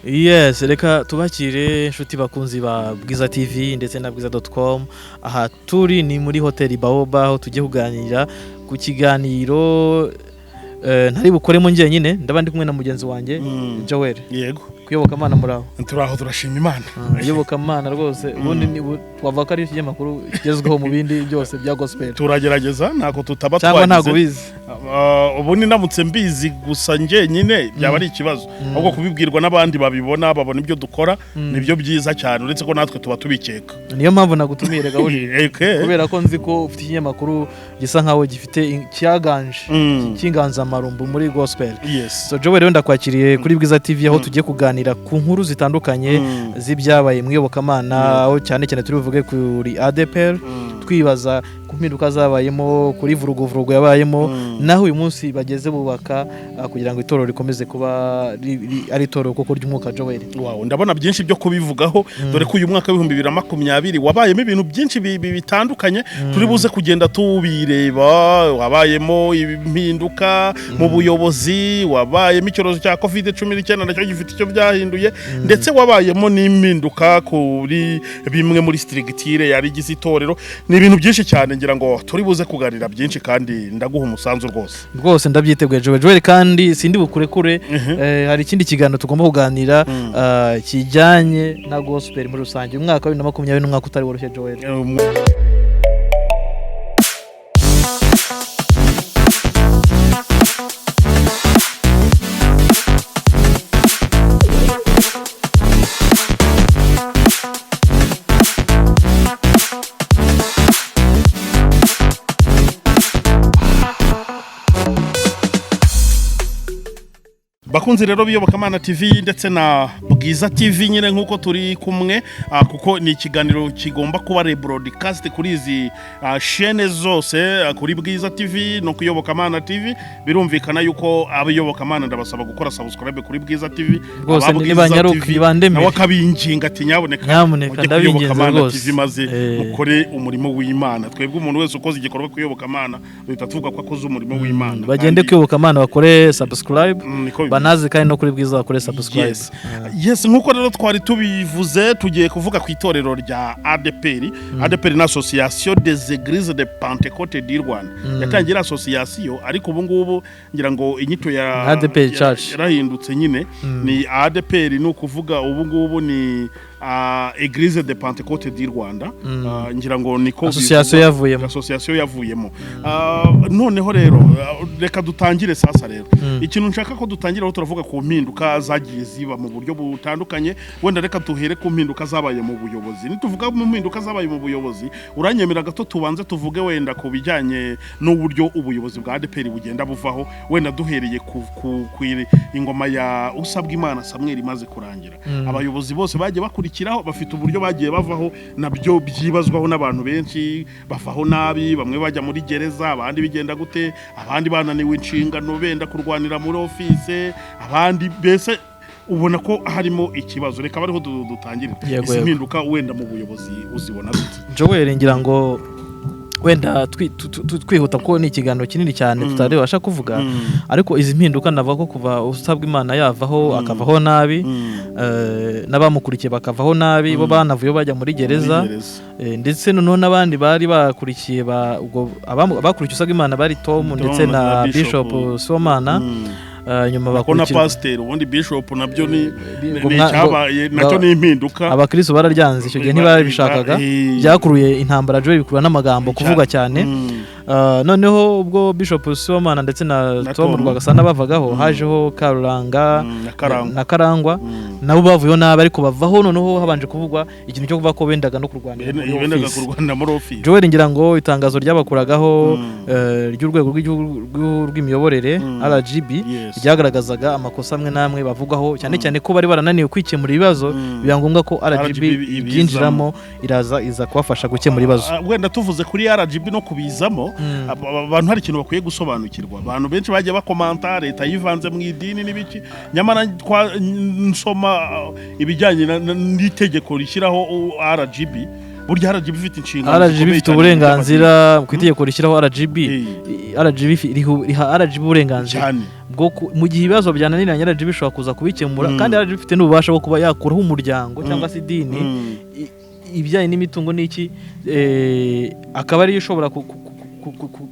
Yes, reka tubakire inshuti bakunzi ba Bwiza TV ndetse na bwiza.com. Aha turi ni muri hoteli Baoba aho tugiye kuganira ku kiganiro ntari bukoremo njye nyine ndabandi kumwe na mugenzi wanjye Joel. Yego. Kuyoboka Imana muraho. Turaho turashima Imana. Kuyoboka Imana rwose ubundi ni twavuga ari ikinyamakuru kigezweho mu bindi byose bya gospel. Turagerageza nako tutaba twagize. Cyangwa ntago bizi. Ubundi ndamutse mbizi gusa njye nyine byaba ari ikibazo. Ahubwo kubibwirwa n'abandi babibona babona ibyo dukora nibyo byiza cyane uretse ko natwe tuba tubikeka. Niyo mpamvu nagutumire gahuri. Kubera ko nzi ko ufite ikinyamakuru gisa nkaho gifite icyaganje kinganza marumbu muri gospel. Yes. So Joel rero ndakwakiriye kuri Bwiza TV aho tugiye kuganira ku nkuru zitandukanye z'ibyabaye mu iyobokamana aho cyane cyane turi buvuge kuri ADEPR twibaza ku mpinduka zabayemo kuri vurugo yabayemo naho uyu munsi bageze bubaka kugira ngo itorero rikomeze kuba ari itorero koko ry'umwuka Joel. Wow, ndabona byinshi byo kubivugaho dore ko uyu mwaka wa 2020 wabayemo ibintu byinshi bitandukanye turi buze kugenda tubireba. Wabayemo impinduka mu buyobozi, wabayemo icyorezo cya COVID-19 nacyo gifite icyo byahinduye ndetse wabayemo n'impinduka kuri bimwe muri strictire yari gize itorero. Ni ibintu byinshi cyane ngira ngo turi buze kuganira byinshi kandi ndaguha umusanzu rwose ndabyiteguye Joel kandi sindi bukurekure. Hari ikindi kiganiro tugomba kuganira kijyanye na gospel muri rusange. Umwaka wa 2020 n'umwaka utari woroshye Joel. Bakunzi rero biyobokamana TV ndetse na Bwiza TV nyine nkuko turi kumwe kuko ni ikiganiro kigomba kuba rebroadcast kuri izi chaîne zose kuri Bwiza TV no kuyobokamana TV. Birumvikana yuko abiyobokamana ndabasaba gukora subscribe kuri Bwiza TV. Rwose nibanyaruka bandeme nawe kabinginga ati nyaboneka ndabinginze TV maze mukore umurimo w'Imana. Twebwe umuntu wese ukoze igikorwa kuyobokamana duhita tuvuga ko akoze umurimo w'Imana. Bagende kuyobokamana bakore subscribe banazi kandi no kuri Bwiza bakore subscribe. Yes, nkuko rero twari tubivuze tugiye kuvuga ku itorero rya ADEPR. ADEPR ni Association des Églises de Pentecôte du Rwanda. Yatangira association ariko ubu ngubu ngira ngo inyito ya ADEPR Church yarahindutse nyine ni ADEPR ni ukuvuga ubu ngubu ni Église de Pentecôte du Rwanda. Ngira ngo niko association yavuyemo. Noneho rero reka dutangire sasa rero. Ikintu nshaka ko dutangira aho turavuga ku mpinduka zagiye ziba mu buryo butandukanye. Wenda reka tuhere ku mpinduka zabaye mu buyobozi. Nituvuga mu mpinduka zabaye mu buyobozi uranyemera gato tubanze tuvuge wenda ku bijyanye n'uburyo ubuyobozi bwa ADEPR bugenda buvaho. Wenda duhereye ku ingoma ya usabwa Imana Samuel imaze kurangira. Abayobozi bose bagiye bakurikiraho bafite uburyo bagiye bavaho nabyo byibazwaho n'abantu benshi. Bafaho nabi, bamwe bajya muri gereza, abandi bigenda gute, abandi bananiwe inshingano benda kurwanira muri office, abandi bese ubona ko harimo ikibazo. Reka bariho dutangire impinduka wenda mu buyobozi uzibona gute Joel? Ngira ngo wenda twihuta ko ni ikiganiro kinini cyane tutarebasha kuvuga ariko izi mpinduka navuga ko kuva usabwa Imana yavaho akavaho nabi n'abamukurikiye bakavaho nabi bo banavuye bajya muri gereza ndetse none n'abandi bari bakurikiye abakurikiye usabwa Imana bari Tom ndetse na Bishop Somana nyuma bakona pastor ubundi Bishop nabyo ni cyabaye nacyo ni impinduka. Abakristo bararyanze icyo gihe ntibabishakaga byakuruye intambara Joel bikurura n'amagambo kuvuga cyane. Noneho ubwo Bishop Somana ndetse na Tom Rwagasana bavagaho hajeho Karuranga na Karangwa nabo bavuyeho nabi ariko bavaho noneho habanje kuvugwa ikintu cyo kuvuga ko bendaga no kurwanira muri office. Joel ngira ngo itangazo ryabakuragaho ry'urwego rw'igihugu rw'imiyoborere RGB ryagaragazaga amakosa amwe namwe bavugaho cyane cyane ko bari barananiwe kwikemura ibibazo biba ngombwa ko RGB ibyinjiramo iza kubafasha gukemura ibibazo. Wenda tuvuze kuri RGB no kubizamo abantu hari ikintu bakwiye gusobanukirwa. Abantu benshi bagiye bakomanta leta yivanze mu idini n'ibiki nyamara nsoma ibijyanye n'itegeko rishyiraho RGB burya RGB ifite inshingano RGB ifite uburenganzira ku itegeko rishyiraho RGB riha RGB uburenganzira bwo mu gihe ibibazo byananiranye RGB ishobora kuza kubikemura kandi RGB ifite n'ububasha bwo kuba yakuraho umuryango cyangwa se idini ibijyanye n'imitungo n'iki akaba ariyo ishobora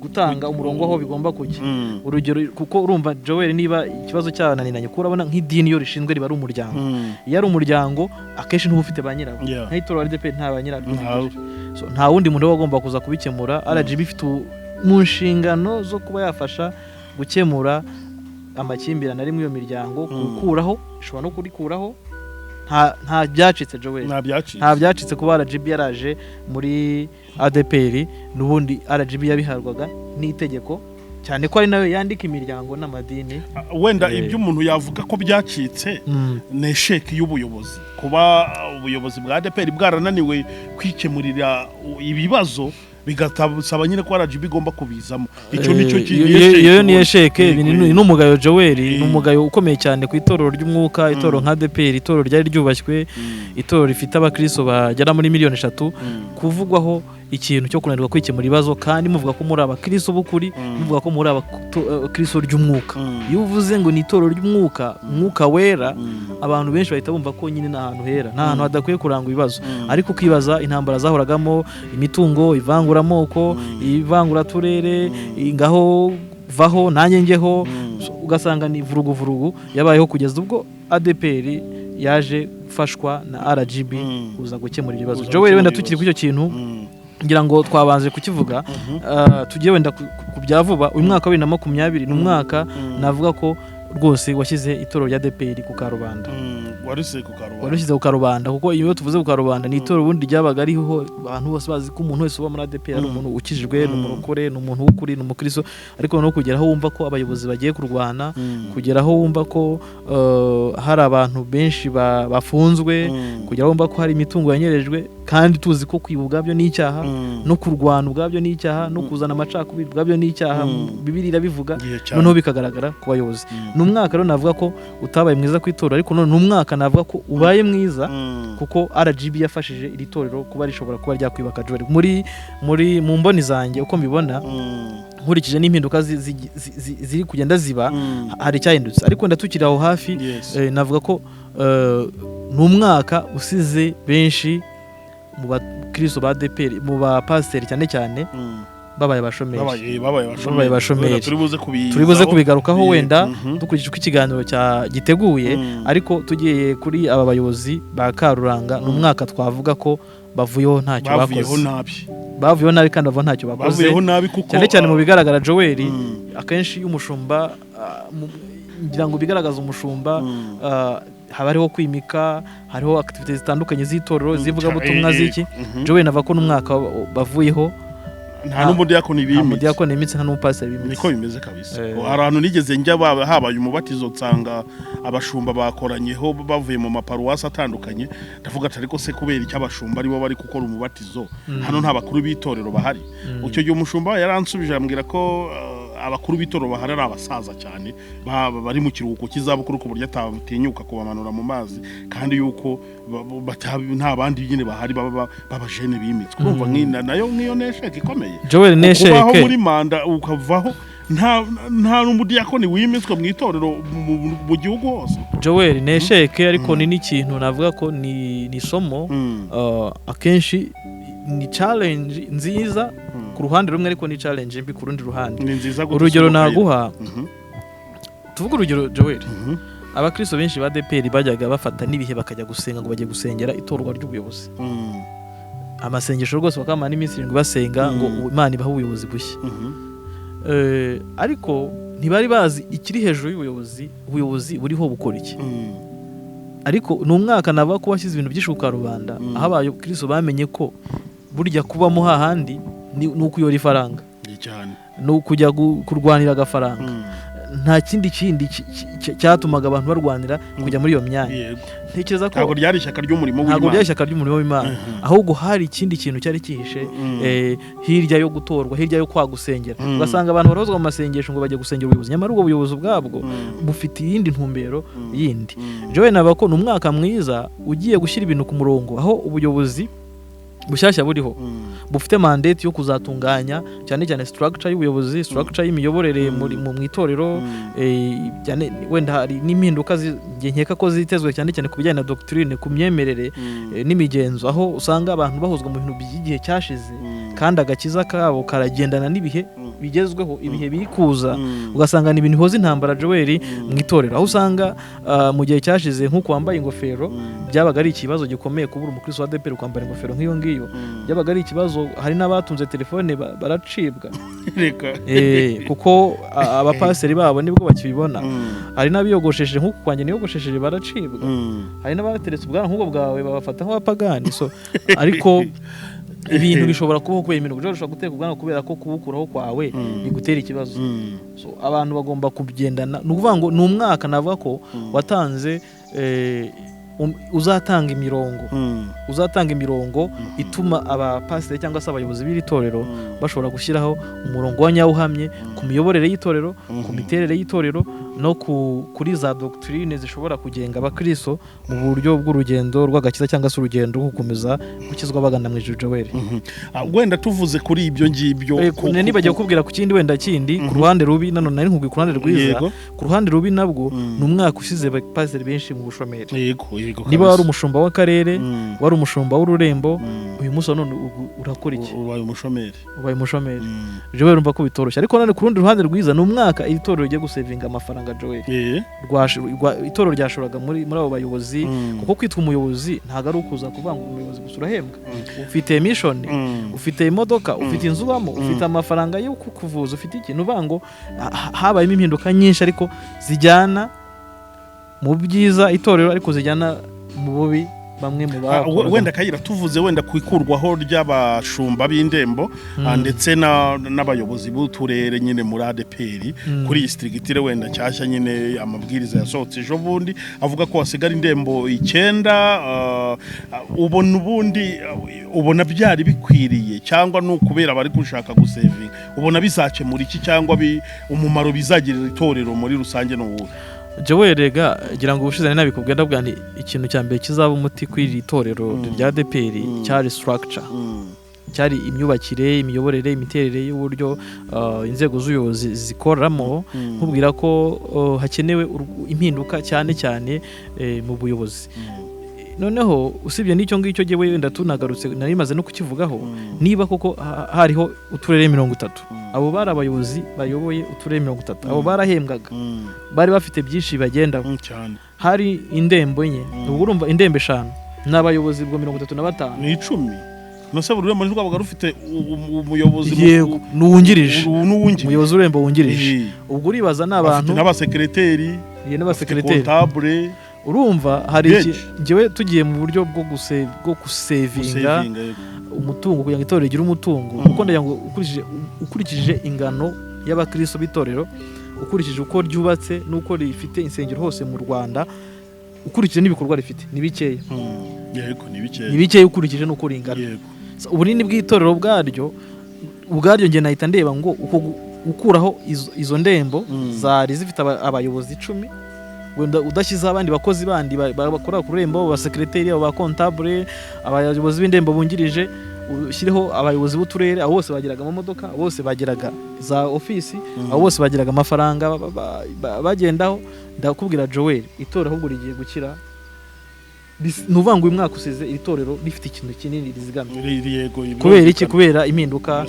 gutanga umurongo aho bigomba kujya urugero kuko urumva Joel niba ikibazo cyananiranye kurabona nk'idini yo rishinzwe riba ari umuryango iyo ari umuryango akenshi ntuba ufite ba nyirawo nk'itoro ADEPR nta ba nyirawo so nta wundi muntu agomba kuza kubikemura RGB ifite mu nshingano zo kuba yafasha gukemura amakimbirane ari muri iyo miryango gukuraho ishobora no kurikuraho nta byacitse Joel nta byacitse kuba RGB yaraje muri ADEPR n'ubundi RGB yabiharwaga n'itegeko cyane ko ari nayo yandika imiryango n'amadini wenda ibyo umuntu yavuga ko byacitse NSHYA y'ubuyobozi kuba ubuyobozi bwa ADEPR bwarananiwe kwikemurira ibibazo bigatabusaba nyine ko RGB igomba kubizamo icyo nicyo iyo ni NSHYA ni umugayo Joel ni umugayo ukomeye cyane ku itorero ry'umwuka itorero nka ADEPR itorero ryari ryubashywe itorero rifite abakristo bagera muri 3,000,000 kuvugwaho ikintu cyo kunanirwa kwikemura ibibazo kandi muvuga ko muri abakristo b'ukuri muvuga ko muri abakristo ry'umwuka iyo uvuze ngo ni itorero ry'umwuka umwuka wera abantu benshi bahita bumva ko nyine n'ahantu hera nta hantu hadakwiye kuranga ibibazo ariko ukibaza intambara zahoragamo imitungo ivanguramoko ivanguraturere ngaho vaho nanjye ngeho ugasanga ni vurugu yabayeho kugeza ubwo ADEPR yaje gufashwa na RGB kuza gukemura ibibazo Joel wenda tukiri ku icyo kintu ngira ngo twabanze kukivuga tugiye wenda ku byavuba uyu mwaka wa 2020 ni umwaka navuga ko rwose washyize itorero rya ADEPR ku karubanda warushyize ku karubanda kuko iyo tuvuze ku karubanda ni itorero ubundi ryabaga ariho abantu bose bazi ko umuntu wese uba muri ADEPR ari umuntu ukijijwe n'umurokore n'umuntu w'ukuri n'umukristo ariko no kugeraho wumva ko abayobozi bagiye kurwana kugeraho wumva ko hari abantu benshi bafunzwe kugeraho wumva ko hari imitungo yanyerejwe kandi tuzi ko kwiba ubwabyo n'icyaha no kurwana ubwabyo n'icyaha no kuzana amacakubiri ubwabyo n'icyaha Bibiliya bivuga noneho bikagaragara ku bayobozi n'umwaka rero navuga ko utabaye mwiza kwitora ariko none n'umwaka navuga ko ubaye mwiza kuko RGB yafashije iri torero kuba rishobora kuba ryakwibaka Joel mu mboni zanjye uko mbibona nkurikije n'impinduka ziri kugenda ziba hari cyahindutse ariko ndatukira aho hafi navuga ko n'umwaka usize benshi mu bakristo ba ADEPR mu bapasiteri cyane babaye bashomeri turibuze kubigarukaho wenda dukurikije uko ikiganiro giteguye ariko tugiye kuri aba bayobozi ba Karuranga n'umwaka twavuga ko bavuyeho ntacyo bakoze bavuyeho nabi kandi bavuyeho ntacyo bakoze cyane mu bigaragara Joel akenshi y'umushumba ngira ngo bigaragaza umushumba haba hariho kwimika hariho activities zitandukanye z'itorero zivuga butumwa ziki Joel nava ko n'umwaka bavuyeho nta n'umudiyakoni bimitse nta n'umupasiteri bimitse niko bimeze kabisa ahantu nigeze njya habaye umubatizo nsanga abashumba bakoranyeho bavuye mu maparuwasi atandukanye ndavuga ati ariko se kubera iki abashumba aribo bari gukora umubatizo hano nta bakuru b'itorero bahari icyo gihe umushumba yaransubije ambwira ko abakuru b'itorero bahari ari abasaza cyane bari mu kiruhuko cy'izabukuru ku buryo atatinyuka kubamanura mu mazi kandi yuko nta bandi nyine bahari babajene bimitswe urumva nayo nk'iyo NSHYA ikomeye Joel NSHYA kubaho muri manda ukavaho nta n'umudiyakoni wimitswe mu itorero mu gihugu hose Joel NSHYA ariko ni n'ikintu navuga ko ni isomo akenshi ni challenge nziza ku ruhande rumwe ariko ni challenge mbi ku rundi ruhande urugero naguha tuvuga urugero Joel abakristo benshi ba ADEPR bajyaga bafata n'ibihe bakajya gusenga ngo bajye gusengera itorwa ry'ubuyobozi amasengesho rwose bakamana n'iminsi 7 basenga ngo Imana ibahe ubuyobozi bushya ariko ntibari bazi ikiri hejuru y'ubuyobozi buriho bukora iki ariko n'umwaka nava ko washyize ibintu byinshi ku karubanda aho abakristo bamenye ko burya kubamo hahandi ni ukuyora ifaranga ni ukujya kurwanira agafaranga nta kindi cyatumaga abantu barwanira kujya muri iyo myanya ntekereza ko ntabwo ryari ishyaka ry'umurimo w'Imana ahubwo hari ikindi kintu cyari kihishe hirya yo gutorwa hirya yo kwagusengera ugasanga abantu barozwa mu masengesho ngo bajye gusengera ubuyobozi nyamara ubwo buyobozi ubwabwo bufite iyindi ntumbero yindi Joel nabako n'umwaka mwiza ugiye gushyira ibintu ku murongo aho ubuyobozi bushyashya buriho bufite mandate yo kuzatunganya cyane cyane structure y'ubuyobozi, structure y'imiyoborere mu itorero, wenda hari n'impinduka nkeka ko zitezwe cyane cyane ku bijyanye na doctrine, ku myemerere n'imigenzo, aho usanga abantu bahuzwa mu bintu by'igihe cyashize kandi agakiza kabo karagendana n'ibihe bigezweho, ibihe biri kuza, ugasanga ni ibintu bihoza intambara Joel mu itorero, aho usanga mu gihe cyashize nk'uko wambaye ingofero byabaga ari ikibazo gikomeye kubura umukristo wa ADEPR kwambara ingofero nk'iyo ngiyo, byabaga ari ikibazo. Hari n'abatunze telefone baracibwa kuko abapasiteri babo nibwo bakibibona. Hari n'abiyogoshesheje nk'uko kwanjye niyogoshesheje baracibwa. Hari n'abateretse ubwanwa nk'ubwo bwawe babafata nk'abapagani. Ariko ibintu bishobora kubaho kubera ibintu bishobora gutera ubwanwa kubera ko kubukuraho kwawe bigutera ikibazo. Abantu bagomba kugendana, ni ukuvuga ngo ni umwaka navuga ko watanze uzatanga imirongo ituma abapasiteri cyangwa se abayobozi b'iri torero bashobora gushyiraho umurongo wa nyawuhamye ku miyoborere y'itorero, ku miterere y'itorero no kuri za doctrine zishobora kugenga abakristo mu buryo bw'urugendo rw'agakiza cyangwa se urugendo rwo gukomeza gukizwa bagana mu ijuru Joel. Wenda tuvuze kuri ibyo ngibyo nibagiye kukubwira ku kindi wenda kindi ku ruhande rubi, nanone nari nkubwiye ku ruhande rwiza. Ku ruhande rubi nabwo ni umwaka usize abapasiteri benshi mu bushomeri. Niba wari umushumba w'akarere, wari umushumba w'ururembo, uyu munsi none urakora iki? Ubaye umushomeri. Joel urumva ko bitoroshye. Ariko none ku rundi ruhande rwiza ni umwaka iri torero rigiye gusevinga amafaranga Joel. Itorero ryashoraga muri abo bayobozi, kuko kwitwa umuyobozi ntago ari ukuza kuvuga ngo umuyobozi gusa urahembwa. Ufite mission, ufite imodoka, ufite inzu ubamo, ufite amafaranga yo kukuvuza, ufite iki. Nuvuga ngo habayemo impinduka nyinshi ariko zijyana mu byiza itorero, ariko zijyana mu bubi bamwe mu wenda Kayira tuvuze wenda kwikurwaho ry'abashumba b'indembo ndetse n'abayobozi b'uturere nyine muri ADEPR kuri districtire wenda cyashya nyine amabwiriza yasohotse ejo bundi avuga ko hasigara indembo 9. ubona byari bikwiriye cyangwa n'ukubera bari gushaka gusevinga, ubona bizakemura iki cyangwa umumaro bizagirira itorero muri rusange n'ubu? Joel rega gira ngo ubushizane nabikubwira ndabwira nti ikintu cya mbere kizaba umuti kw'iri torero rya ADEPR cyari structure, cyari imyubakire, imiyoborere, imiterere y'uburyo inzego z'ubuyobozi zikoramo. nkubwira ko hakenewe impinduka cyane cyane mu buyobozi. Noneho usibye n'icyo ngicyo giye wenda tunagarutse nari maze no kukivugaho, niba koko hariho uturere 30, abo bari abayobozi bayoboye uturere 30, abo barahembwaga, bari bafite byinshi bagendaho cyane. Hari indembo enye, ubwo urumva indembo 5 n'abayobozi bwo 35 ni 10. Nose buri muri rwabaga rufite umuyobozi n'uwungirije, umuyobozi urembo wungirije. Ubwo uribaza n'abantu n'abasekreteri, comptable. Urumva hari ngewe tugiye mu buryo bwo gusevinga umutungo kugira ngo itorero rigire umutungo, kuko ndagira ngo ukurikije ingano y'abakristo b'itorero, ukurikije uko ryubatse n'uko rifite insengero hose mu Rwanda, ukurikije n'ibikorwa rifite ni bikeya. Ni bikeya ukurikije n'uko ringana. Ubunini bw'itorero ubwaryo nge nahita ndeba ngo uko gukuraho izo ndembo zari zifite abayobozi 10, wenda udashyize abandi bakozi bandi bakora ku rembo, abasekreteri, aba comptable, abayobozi b'indembo bungirije, ushyireho abayobozi b'uturere, abo bose bagiraga amamodoka, abo bose bagiraga za ofisi, abo bose bagiraga amafaranga bagendaho. Ndakubwira Joel, itorero ahubwo rigiye gukira. Nuvuga ngo uyu mwaka usize iri torero rifite ikintu kinini rizigamye. Kubera iki? Kubera impinduka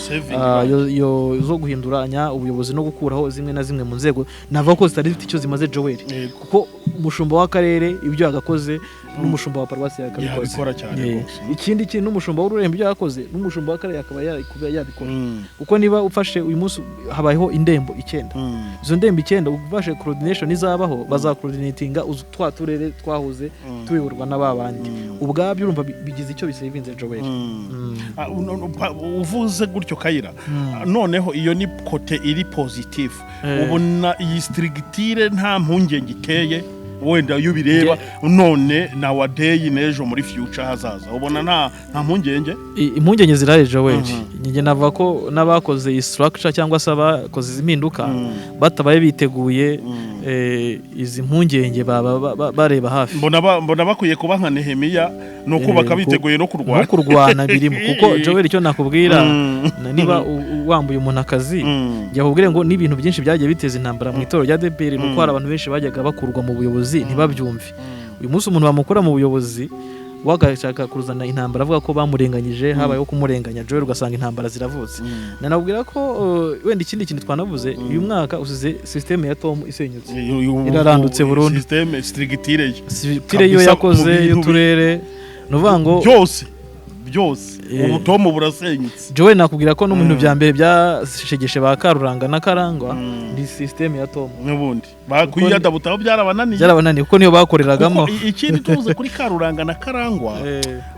zo guhinduranya ubuyobozi no gukuraho zimwe na zimwe mu nzego navuga ko zitari zifite icyo zimaze Joel, kuko umushumba w'akarere ibyo yagakoze n'umushumba wa paruwasi yakabikora cyane. Ikindi kintu n'umushumba w'ururembo ibyo yakoze n'umushumba w'akarere akaba yabikora, kuko niba ufashe uyu munsi habayeho indembo 9, izo ndembo 9 ufashe coordination izabaho, bazacoordinatinga twa turere twahuze tuyoborwa n'ababandi. Ubwabyo urumva bigize icyo bisevinze Joel. Uvuze gutyo Kayira, noneho iyo ni kote iri positive. Ubona iyi strictire nta mpungenge iteye wenda iyo bireba none nowadays nejo muri future hazaza, ubona nta mpungenge? Impungenge ziraje Joel. Nge navuga ko n'abakoze iyi structure cyangwa se abakoze impinduka batabaye biteguye izi mpungenge bareba hafi. Mbona bakwiye kuba nka Nehemiya no kubaka biteguye no kurwana birimo kuko Joel icyo nakubwira niba wambuye umuntu akazi yakubwire ngo n'ibintu byinshi byagiye biteza intambara mu itorero rya ADEPR nuko hari abantu benshi bajyaga bakurwa mu buyobozi ntibabyumve. Uyu munsi umuntu bamukora mu buyobozi wagashaka kuruzana intambara avuga ko bamurenganyije habayeho kumurenganya Joel ugasanga intambara ziravutse. Nanabwira ko wenda ikindi kintu twanavuze uyu mwaka usize systeme ya Tom isenyutse irarandutse burundu. Systeme strictire yo yakoze y'uturere nuvuga ngo byose ubutomo burasenyutse. Joel nakubwira ko no mu bintu bya mbere byashegeshe ba Karuranga na Karangwa ni systeme ya Tom n'ubundi bakuyada butaho byarabananiye kuko niyo bakoreragamo. Ikindi tuvuze kuri Karuranga na Karangwa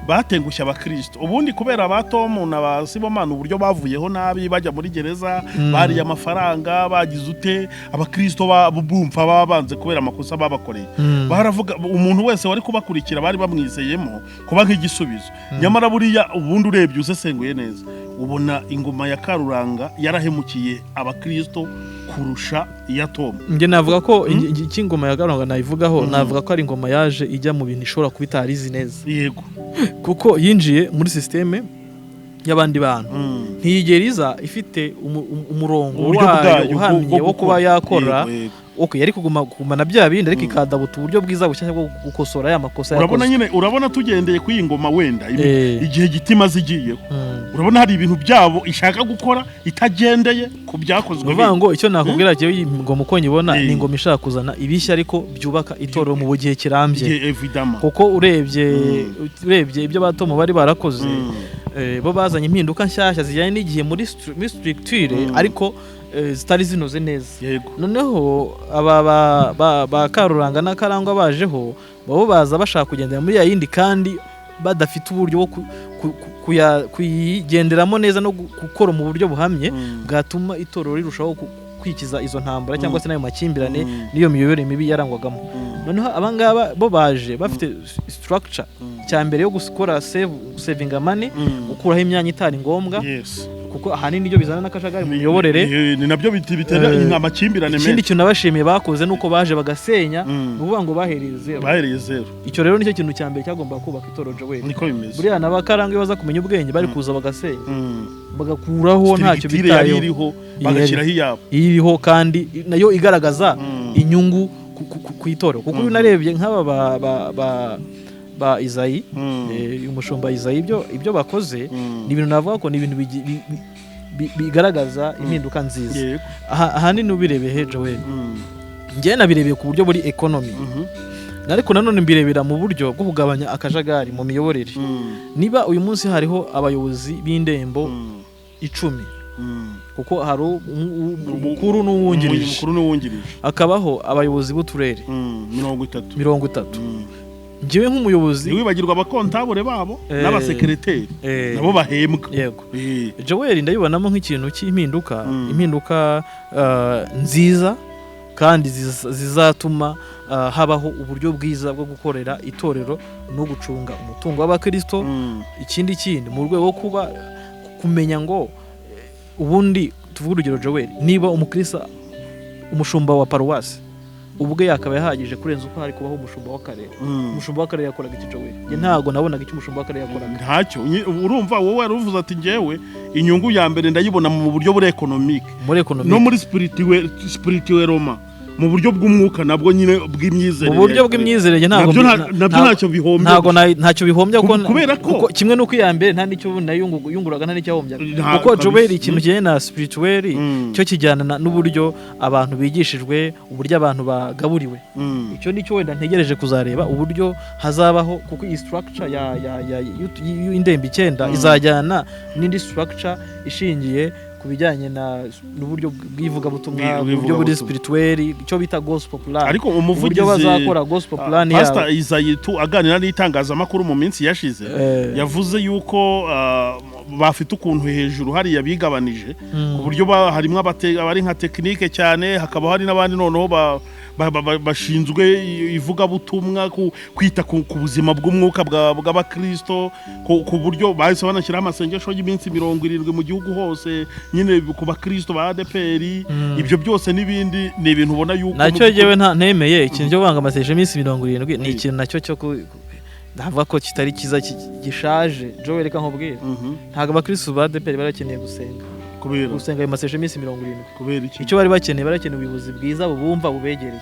batengushya abakristo ubundi kubera ba Tom na ba Sibomana uburyo bavuyeho nabi bajya muri gereza bari amafaranga bagize ute abakristo bumva babanze kubera amakosa babakoreye baravuga umuntu wese wari kubakurikira bari bamwizeyemo kuba nk'igisubizo. Nyamara buriya ubundi urebye usesenguye neza ubona ingoma ya Karuranga yarahemukiye abakristo kurusha iya Tom. Nge navuga ko ingoma ya Karuranga nayivugaho navuga ko ari ingoma yaje ijya mu bintu ishobora kubitarizi neza. Yego kuko yinjiye muri systeme y'abandi bantu ntiyigeriza ifite umurongo wayo uhamye wo kuba yakora. Okay, yari kugumana bya bindi ariko ikadabuta uburyo bwiza bushyashya bwo gukosora ya makosa yakoze. Urabona tugendeye ku ingoma wenda igihe gitima zigiyeho urabona hari ibintu byabo ishaka gukora itagendeye ku byakozwe. Uvuga ngo icyo nakubwira cyo ingoma uko nyibona ni ingoma ishaka kuzana ibishya ariko byubaka itorero mu gihe kirambye kuko urebye ibyo batomo bari barakoze bo bazanye impinduka nshyashya zijyanye n'igihe muri structure ariko zitari zinoze neza. Noneho ba Karuranga na Karangwa bajeho babo baza bashaka kugendera muri yindi kandi badafite uburyo bwo kuyigenderamo neza no gukora mu buryo buhamye bwatuma itorero rirushaho kwikiza izo ntambara cyangwa se nayo makimbirane niyo miyoborere mibi yarangwagamo. Noneho abangaba bo baje bafite structure cyambere yo gukora saving money ukuraho imyanya itari ngombwa kuko ahanini nibyo bizana n'akajagari mu miyoborere ni nabyo bitera amakimbirane. Ikindi kintu nabashimiye bakoze nuko baje bagasenya uvuga ngo bahereye zero. Icyo rero nicyo kintu cyambere cyagomba kubaka itorero Joel. Niko bimeze buriya n'abakaranga baza kumenya ubwenge bari kuza bagasenya bagakuraho ntacyo bitayeho bagashyiraho iyabo iriho kandi nayo igaragaza inyungu ku itorero kuko unarebye nk'aba ba Isaye umushumba Isaye ibyo bakoze ni ibintu navuga ko ni ibintu bigaragaza impinduka nziza. Ahanini ubirebeye Joel njye nabirebeye ku buryo buri economy ariko nanone mbirebera mu buryo bwo kugabanya akajagari mu miyoborere. Niba uyu munsi hariho abayobozi b'indembo 10 kuko hari umukuru n'uwungirije akabaho abayobozi b'uturere 30 ngiwe nk'umuyobozi wibagirwa abakontabure babo n'abasekreteri nabo bahembwa. Yego Joel ndayibonamo nk'ikintu cy'impinduka impinduka nziza kandi zizatuma habaho uburyo bwiza bwo gukorera itorero no gucunga umutungo w'abakristo. Ikindi mu rwego rwo kuba kumenya ngo ubundi tuvuga urugero Joel niba umukristo umushumba wa paruwasi ubwe yakaba yahagije kurenza uko hari kubaho umushumba w'akarere. Umushumba w'akarere yakoraga iki Joel? Nge ntago nabonaga icyo umushumba w'akarere yakoraga. Ntacyo urumva wowe waruvuze ati ngewe inyungu ya mbere ndayibona mu buryo buri economique no muri spirituel Roma mu buryo bw'umwuka nabwo nyine bw'imyizerere. Mu buryo bw'imyizerere nabyo ntacyo bihombye. Ntacyo bihombye kuko kimwe nuko iyambere nta nicyo yunguraga nta nicyo yahombya. Kuko Joel ikintu kijyanye na spirituel cyo kijyana n'uburyo abantu bigishijwe uburyo abantu bagaburiwe. Icyo nicyo wenda ntegereje kuzareba uburyo hazabaho kuko iyi structure ya indembe 9 izajyana n'indi structure ishingiye kubijyanye n'uburyo bw'ivugabutumwa uburyo buri spirituel icyo bita gospel plan. Ariko umuvugizi bazakora gospel plan ya Pastor Isaye aganira n'itangazamakuru mu minsi yashize yavuze yuko bafite ukuntu hejuru hari yabigabanije ku buryo harimo abari nka technique cyane hakaba hari n'abandi noneho bashinzwe ivugabutumwa kwita ku buzima bw'umwuka bw'abakristo ku buryo bahise banashyiraho amasengesho y'iminsi 70 mu gihugu hose nyine ku bakristo ba ADEPR ibyo byose n'ibindi ni ibintu ubona yuko nacyo jewe ntemeye ikintu cyo banga amasengesho y'iminsi 70 ni ikintu nacyo cyo ndavuga ko kitari kiza gishaje Joe reka nkubwira ntago abakristo ba ADEPR barakeneye gusenga ayo masengesho y'iminsi 70 kubera iki icyo barakeneye ubuyobozi bwiza bubumva bubegereye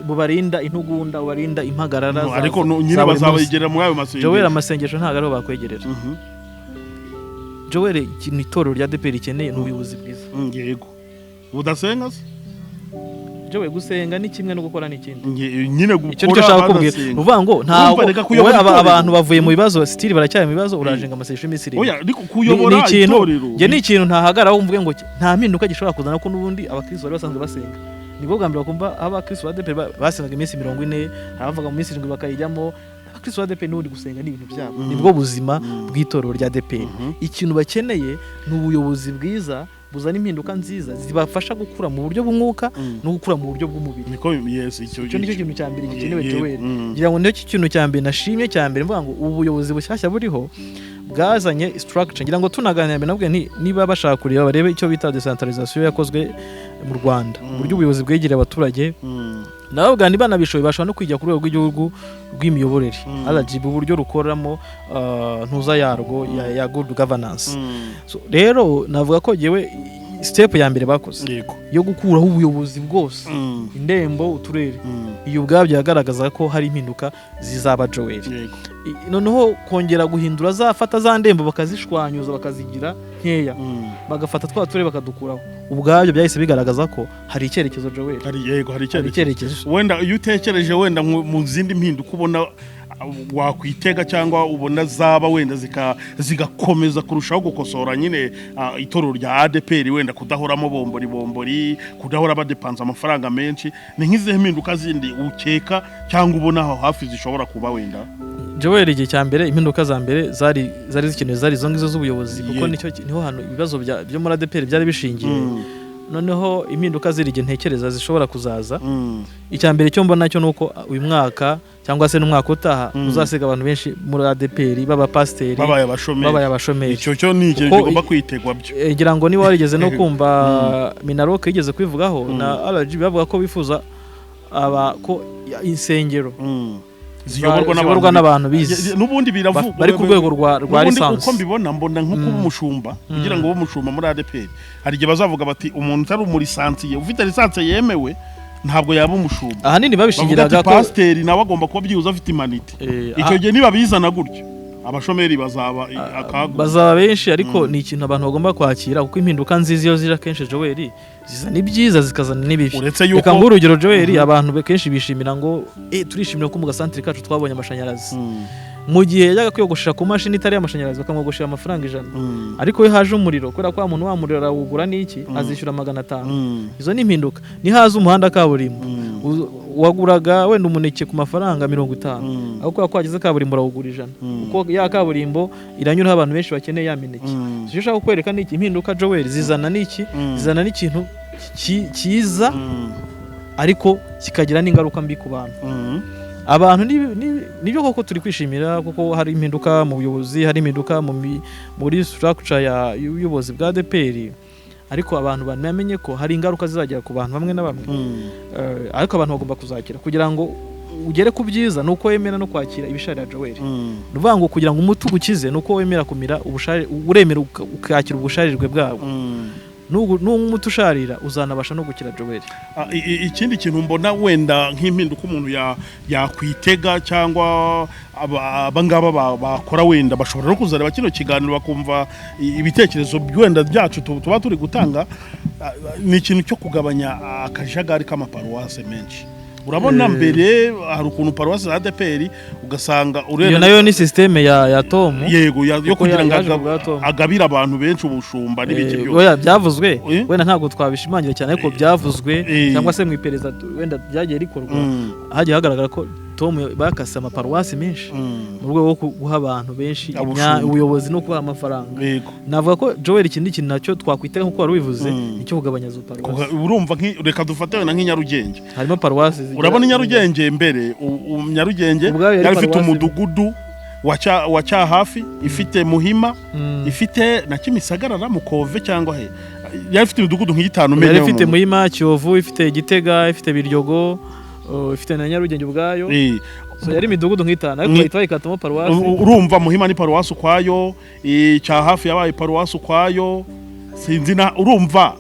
bubarinda intugunda bubarinda impagarara ariko nyine bazabayigerera mu ayo masengesho Joe amasengesho ntago ariho bakwegerera Joe ikintu itorero rya ADEPR ikeneye n'ubuyobozi bwiza yego udasenga se Joe gusenga ni kimwe no gukora n'ikindi nyine icyo nshaka kubwira uvuga ngo ntago abantu bavuye mu bibazo stili baracyari mu bibazo urajenga amasengesho y'iminsi 70 oya ariko kuyobora itorero je ni ikintu ntahagara aho mvuge ngo nta mpinduka gishobora kuzana ko nubundi abakristo bari basanzwe basenga nibwo bwa mbere bakumva abakristo ba ADEPR basengaga iminsi 40 havaga mu minsi 7 bakayijyamo abakristo ba ADEPR n'undi gusenga ni ibintu byabo nibwo buzima bw'itorero rya ADEPR ikintu bakeneye n'ubuyobozi bwiza buzana impinduka nziza zibafasha gukura mu buryo bw'umwuka no gukura mu buryo bw'umubiri niko yes icyo nicyo kintu cya mbere gikenewe Joel ngira ngo nicyo kintu cya mbere nashimye cya mbere mvuga ngo ubuyobozi bushyashya buriho bwazanye structure ngira ngo tunaganira nabwo niba bashaka kureba barebe icyo bita decentralisation yakozwe mu Rwanda uburyo ubuyobozi bwegereye abaturage nabo bwa niba nabishoboye bashobora no kwijya ku rwego rw'igihugu rw'imiyoborere RGB uburyo rukoramo ntuza yarwo ya good governance so rero navuga ko jewe step ya mbere bakoze yo gukuraho ubuyobozi bwose indembo uturere iyo ubwabyo yagaragaza ko hari impinduka zizaba Joel noneho kongera guhindura zafata za ndembo bakazishwanyuza bakazigira nkeya bagafata twa turere bakadukuraho ubwabyo byahise bigaragaza ko hari icyerekezo Joel hari icyerekezo wenda iyo utekereje wenda mu zindi mpinduka ubona wakwitega cyangwa ubona zaba wenda zigakomeza kurushaho gukosora nyine itorero rya ADEPR wenda kudahoramo bombori kudahora badepanza amafaranga menshi ni nk'izihe mpinduka zindi ukeka cyangwa ubona aho hafi zishobora kuba wenda Joel igihe cya mbere impinduka za mbere zari zikenewe zari zo ngizo z'ubuyobozi kuko niho hano ibibazo byo muri ADEPR byari bishingiye noneho impinduka ziri igihe ntekereza zishobora kuzaza icya mbere cyo mbona cyo nuko uyu mwaka cyangwa se n'umwaka utaha uzasiga abantu benshi muri ADEPR b'abapasiteri babaye abashomeri icyo ni ikintu kigomba kwitegwa byo ngira ngo niba warigeze no kumva Minaroke yigeze kwivugaho na RGB bavuga ko bifuza ko insengero ziyoborwa n'abantu bize n'ubundi biravugwa bari ku rwego rwa lisansi uko mbibona mbona nko kuba umushumba kugira ngo ube umushumba muri ADEPR hari igihe bazavuga bati umuntu utari muri lisansi ufite lisansi yemewe ntabwo yaba umushumba ahanini babishingiraga ko pasiteri nawe agomba kuba byibuze afite imanite icyo gihe niba bizana gutyo abashomeri bazaba benshi ariko ni ikintu abantu bagomba kwakira kuko impinduka nziza iyo zira kenshi Joel zizana ibyiza zikazana n'ibibi reka ngo urugero Joel abantu kenshi bishimira ngo turishimira ko mu gasantere kacu twabonye amashanyarazi mu gihe yajyaga kwiyogoshera ku mashini itari amashanyarazi bakamwogoshera amafaranga 100 ariko we haje umuriro kubera ko umuntu wamuriro arawugura n'iki azishyura 500 izo ni impinduka ni haza umuhanda kaburimbo waguraga wenda umuneke ku mafaranga 50 aho ko ageze kaburimbo arawugura 100 kuko ya kaburimbo iranyura abantu benshi bakeneye ya mineke cyo ushaka kwereka n'iki impinduka Joel zizana n'iki zizana n'ikintu cyiza ariko kikagira n'ingaruka mbi ku bantu abantu nibyo koko turi kwishimira kuko hari impinduka mu buyobozi hari impinduka muri structure y'ubuyobozi bwa ADEPR ariko abantu bamenye ko hari ingaruka zizagera ku bantu bamwe na bamwe ariko abantu bagomba kuzakira kugira ngo ugere ku byiza nuko wemera no kwakira ibisharira Joel nuvuga ngo kugira ngo umutu ukize nuko wemera kumira uremera ukakira ubusharirwe bwabo n'umutu usharira uzanabasha no gukira Joel ikindi kintu mbona wenda nk'impinduka umuntu yakwitega cyangwa abangaba bakora wenda bashobora no kuzareba kino kiganiro bakumva ibitekerezo wenda byacu tuba turi gutanga ni ikintu cyo kugabanya akajagari k'amaparuwase menshi urabona mbere hari ukuntu paruwase za ADEPR ugasanga iyo nayo ni systeme ya Tom yego yo kugira ngo agabira abantu benshi ubushumba n'ibiki byose oya byavuzwe wenda ntabwo twabishimangira cyane ariko byavuzwe cyangwa se mu iperereza wenda byagiye rikorwa hagiye hagaragara ko Tom bakase amaparuwasi menshi mu rwego rwo guha abantu benshi ubuyobozi no kubaha amafaranga. Navuga ko Joel ikindi kintu nacyo twakwitera nkuko wari wivuze icyo kugabanya zo paruwasi. Urumva reka dufatane na nk'inyarugenge. Harimo paruwasi. Urabona inyarugenge mbere Nyarugenge yari ifite umudugudu wa hafi ifite Muhima ifite na Kimisagarara mu Kove cyangwa he yari ifite imidugudu nk'itanu menye. Yari ifite Muhima, Kiyovu, ifite Gitega, ifite Biryogo, ifite na Nyarugenge ubwayo. So yari imidugudu nk'itanu ariko bahita bayikatamo paruwasi. Urumva Muhima ni paruwasi ukwayo, cya hafi yabaye paruwasi ukwayo, sinzi na urumva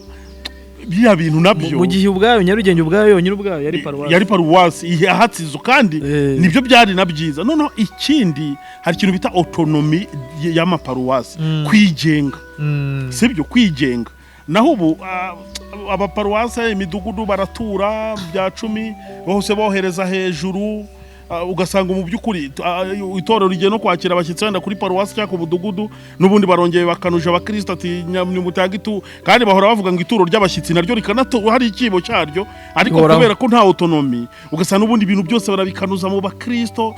bya bintu nabyo mu gihe ubwayo Nyarugenge ubwayo nyine ubwayo yari paruwasi yahatsizo kandi nibyo byari nabyiza. Noneho ikindi hari ikintu bita autonomy y'amaparuwasi kwigenga, sibyo kwigenga. Naho ubu abaparuwasi imidugudu baratura bya 10 bose bohereza hejuru, ugasanga mu byukuri itorero rigiye no kwakira abashyitsi wenda kuri paruwasi cyangwa ku budugudu n'ubundi barongeye bakanuje abakristo ati nyamutagitu kandi bahora bavuga ngo ituro ry'abashyitsi naryo rikanatura hari ikibo cyaryo, ariko kubera ko nta autonomy ugasanga n'ubundi ibintu byose barabikanuza mu bakristo.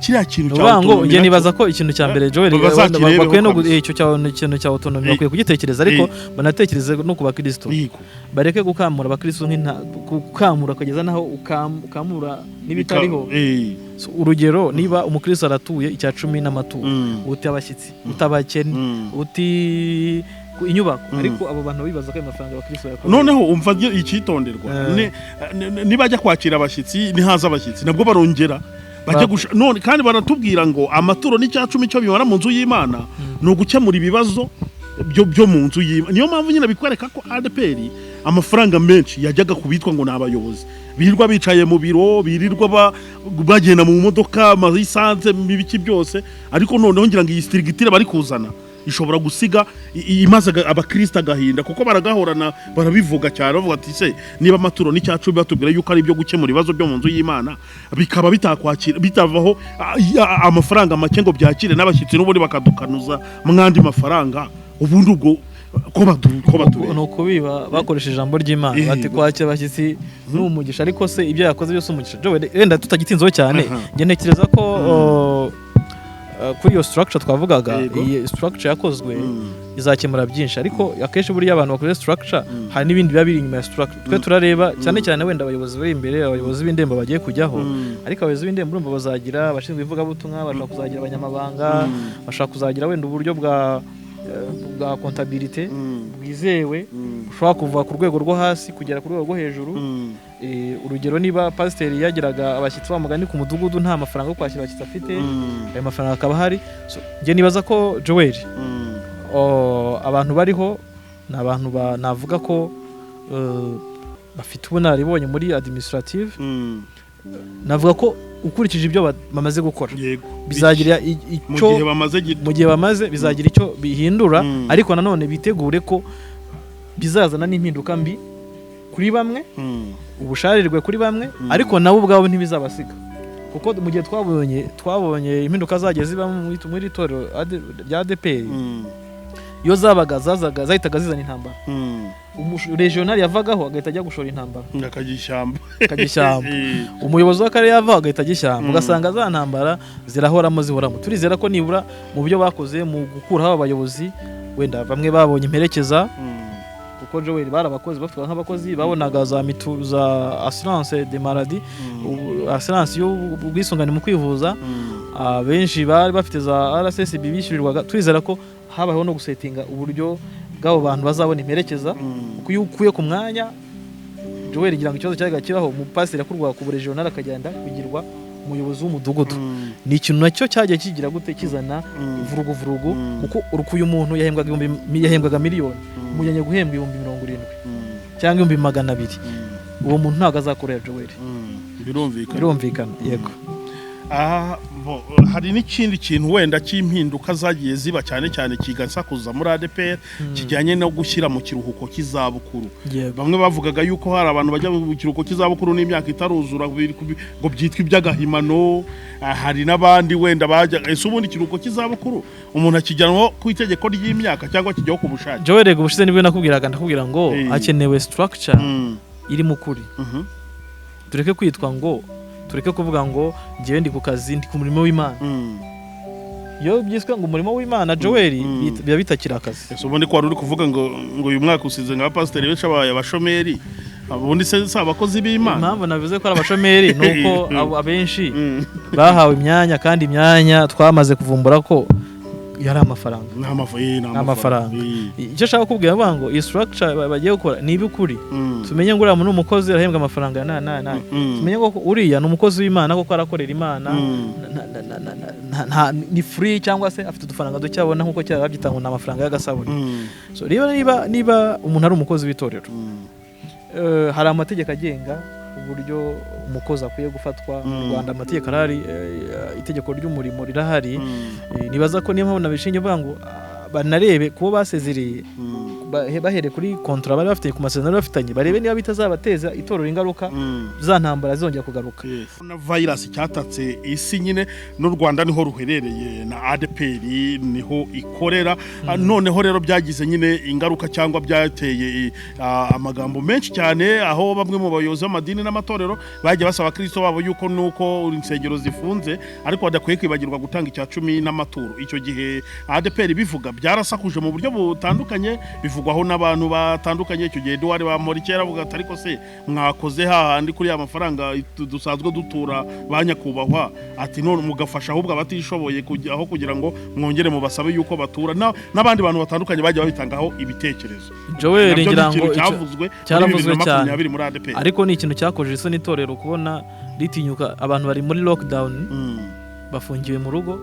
Kiriya kintu cya autonomy nge nibaza ko ikintu cya mbere Joel bakwiye no icyo ikintu cya autonomy bakwiye kugitekereza, ariko banatekereze no ku bakristo bareke gukamura abakristo gukamura kugeza naho ukamura n'ibitariho. Urugero niba umukristo aratuye icya 10 n'amaturo uti abashyitsi utabakene uti inyubako, ariko abo bantu bibaza ko amafaranga abakristo yakora. Noneho umva icyitonderwa niba ajya kwakira abashyitsi nihaza abashyitsi nabwo barongera none kandi baratubwira ngo amaturo n'icya 10 cyo bibara mu nzu y'Imana no gukemura ibibazo byo mu nzu y'Imana. Niyo mpamvu nyine bikwereka ko ADEPR amafaranga menshi yajyaga kubitwa ngo nabayobozi birirwa bicaye mu biro, birirwa bagenda mu modoka amazisanze mibiki byose, ariko noneho ngira ngo iyi strigitire bari kuzana ishobora gusiga imaze abakristo agahinda, kuko baragahorana barabivuga cyane bavuga ati se niba amaturo n'icya 10 batubwira yuko ari byo gukemura ibibazo byo mu nzu y'Imana bikaba bitakwakira bitavaho amafaranga make ngo byakire n'abashyitsi n'ubundi bakadukanuza mwandi mafaranga, ubundi ubwo ko batubera nuko biba bakoresheje ijambo ry'Imana bati kwakira abashyitsi n'umugisha, ariko se ibyo yakoze byose umugisha. Wenda tutagitinzeho cyane nge ntekereza ko kuri iyo structure twavugaga iyi structure yakozwe izakemura byinshi, ariko akenshi buriya abantu bakoze structure hari n'ibindi biba biri inyuma ya structure. Twe turareba cyane wenda abayobozi bari imbere, abayobozi b'indembo bagiye kujyaho, ariko abayobozi b'indembo urumva bazagira abashinzwe ivugabutumwa, bashaka kuzagira abanyamabanga, bashaka kuzagira wenda uburyo bwa comptabilité bwizewe ushobora kuva ku rwego rwo hasi kugera ku rwego rwo hejuru. Urugero niba pasiteri yagiraga abashyitsi bamugani ku mudugudu nta mafaranga yo kwakira abashyitsi afite, ayo mafaranga akaba hari. Nge nibaza ko Joel abantu bariho ni abantu navuga ko bafite ubunararibonye muri administrative. Navuga ko ukurikije ibyo bamaze gukora bizagira icyo mu gihe bamaze bizagira icyo bihindura, ariko nanone bitegure ko bizazana n'impinduka mbi kuri bamwe, ubusharirwe kuri bamwe, ariko nabo ubwabo ntibizabasiga, kuko mu gihe twabonye impinduka zagiye ziba muri itorero rya ADEPR iyo zazaga zahitaga zizana intambara. Regional yavagaho agahita ajya gushora intambara akagishyamba umuyobozi w'akarere yavaho agahita agishyamba, ugasanga za ntambara zirahoramo. Turizera ko nibura mu byo bakoze mu gukuraho abayobozi wenda bamwe babonye imperekeza, kuko Joel barabakozi bafatwa nk'abakozi babonaga za assurance de maladie, assurance y'ubwisungane mu kwivuza, benshi bari bafite za RSSB bishyurirwaga. Turizera ko habaho no gusetinga uburyo bw'abo bantu bazabona imperekeza, kuko iyo ukuye ku mwanya Joel igira ngo ikibazo cyaga kibaho umupasiteri akurwa ku regional akagenda kugirwa umuyobozi w'umudugudu. Ni ikintu nacyo cyagiye kigira gute kizana vurugu, kuko urukuye umuntu yahembwaga miliyoni umujyanye guhembwa 70,000 cyangwa 200,000, uwo muntu ntabwo azakorera Joel. Birumvikana yego. Hari n'ikindi kintu wenda cy'impinduka zagiye ziba cyane kigasakuza muri ADEPR kijyanye no gushyira mu kiruhuko cy'izabukuru. Bamwe bavugaga yuko hari abantu bajya mu kiruhuko cy'izabukuru n'imyaka itaruzura ngo byitwa iby'agahimano, hari n'abandi wenda bajya ese ubundi kiruhuko cy'izabukuru umuntu akijyanwa ku itegeko ry'imyaka cyangwa kijyaho ku bushake. Joel rego bushize nibwo ndakubwira ngo hakenewe structure iri mu kuri. Tureke kwitwa ngo tureke kuvuga ngo ngiye ndi ku kazi ndi ku murimo w'Imana. Yo byiswe ngo umurimo w'Imana Joel biba bitakira akazi. Ese ubundi ko wari uri kuvuga ngo uyu mwaka usize nka pasiteri benshi abaye abashomeri ubundi se abakozi b'Imana. Impamvu navuze ko ari abashomeri nuko abenshi bahawe imyanya kandi imyanya twamaze kuvumbura ko yari amafaranga. N'amafaranga. Icyo shaka kubwira ngo iyi structure bagiye gukora ni ibikuri. Tumenye ngo uriya muntu umukozi arahembwa amafaranga na. Tumenye ngo uriya ni umukozi w'Imana koko arakorera Imana. Ni free cyangwa se afite udufaranga ducyabona nkuko cyaba byitanga n'amafaranga y'agasabuni. So niba umuntu ari umukozi w'itorero hari amategeko agenga uburyo umukozi akwiye gufatwa mu Rwanda. Amategeko arahari, itegeko ry'umurimo rirahari. Nibaza ko niyo mpamvu nabishinge vuga ngo banarebe kubo basezereye bahere kuri kontra bari bafite ku masezerano bafitanye, barebe niba bitazabateza itorero ingaruka za ntambara zongera kugaruka. Na virus cyatatse isi nyine n'u Rwanda niho ruherereye na ADEPR niho ikorera. Noneho rero byagize nyine ingaruka cyangwa byateye amagambo menshi cyane, aho bamwe mu bayobozi b'amadini n'amatorero bagiye basaba Kristo babo yuko nuko insengero zifunze ariko badakwiye kwibagirwa gutanga icya 10 n'amaturo. Icyo gihe ADEPR bivuga byarasakuje mu buryo butandukanye, bivugwaho n'abantu batandukanye. Icyo gihe Edouard Bamporiki avuga ati ariko se mwakoze hahandi kuri amafaranga dusanzwe dutura banyakubahwa, ati none mugafasha ahubwo abatishoboye kujyaho kugira ngo mwongere mu basabe yuko batura n'abandi bantu batandukanye bagiye babitangaho ibitekerezo. Joel ngira ngo cyaravuzwe cyane muri ADEPR, ariko ni ikintu cyakojeje isoni itorero kubona ritinyuka abantu bari muri lockdown bafungiwe mu rugo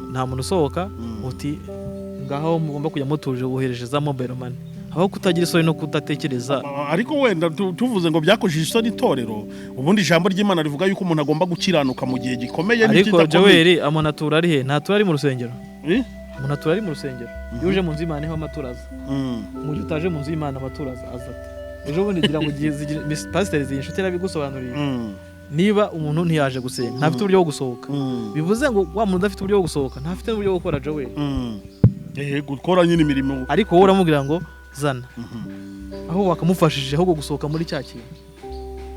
nta muntu usohoka uti ngaho mugomba kujya mutuje wohereje za mobile money, aho kutagira isoni no kudatekereza. Ariko wenda tuvuze ngo byakojeje isoni itorero, ubundi ijambo ry'Imana rivuga yuko umuntu agomba gukiranuka mu gihe gikomeye n'ikitakomeye. Ariko Joel amona atura ari he? Ntatura ari mu rusengero. Umuntu atura ari mu rusengero. Yuje mu nzu y'Imana niho amaturaza. Mu gihe utaje mu nzu y'Imana amaturaza azata. Ejo bundi ngira ngo pasiteri zinshuti yarabigusobanuriye. Niba umuntu ntiyaje gusenga ntafite uburyo bwo gusohoka, bivuze ngo wa muntu udafite uburyo bwo gusohoka ntafite uburyo bwo gukora Joel. Gukora nyine imirimo, ariko wowe uramubwira ngo zana aho wakamufashije ahubwo gusohoka muri cya kintu.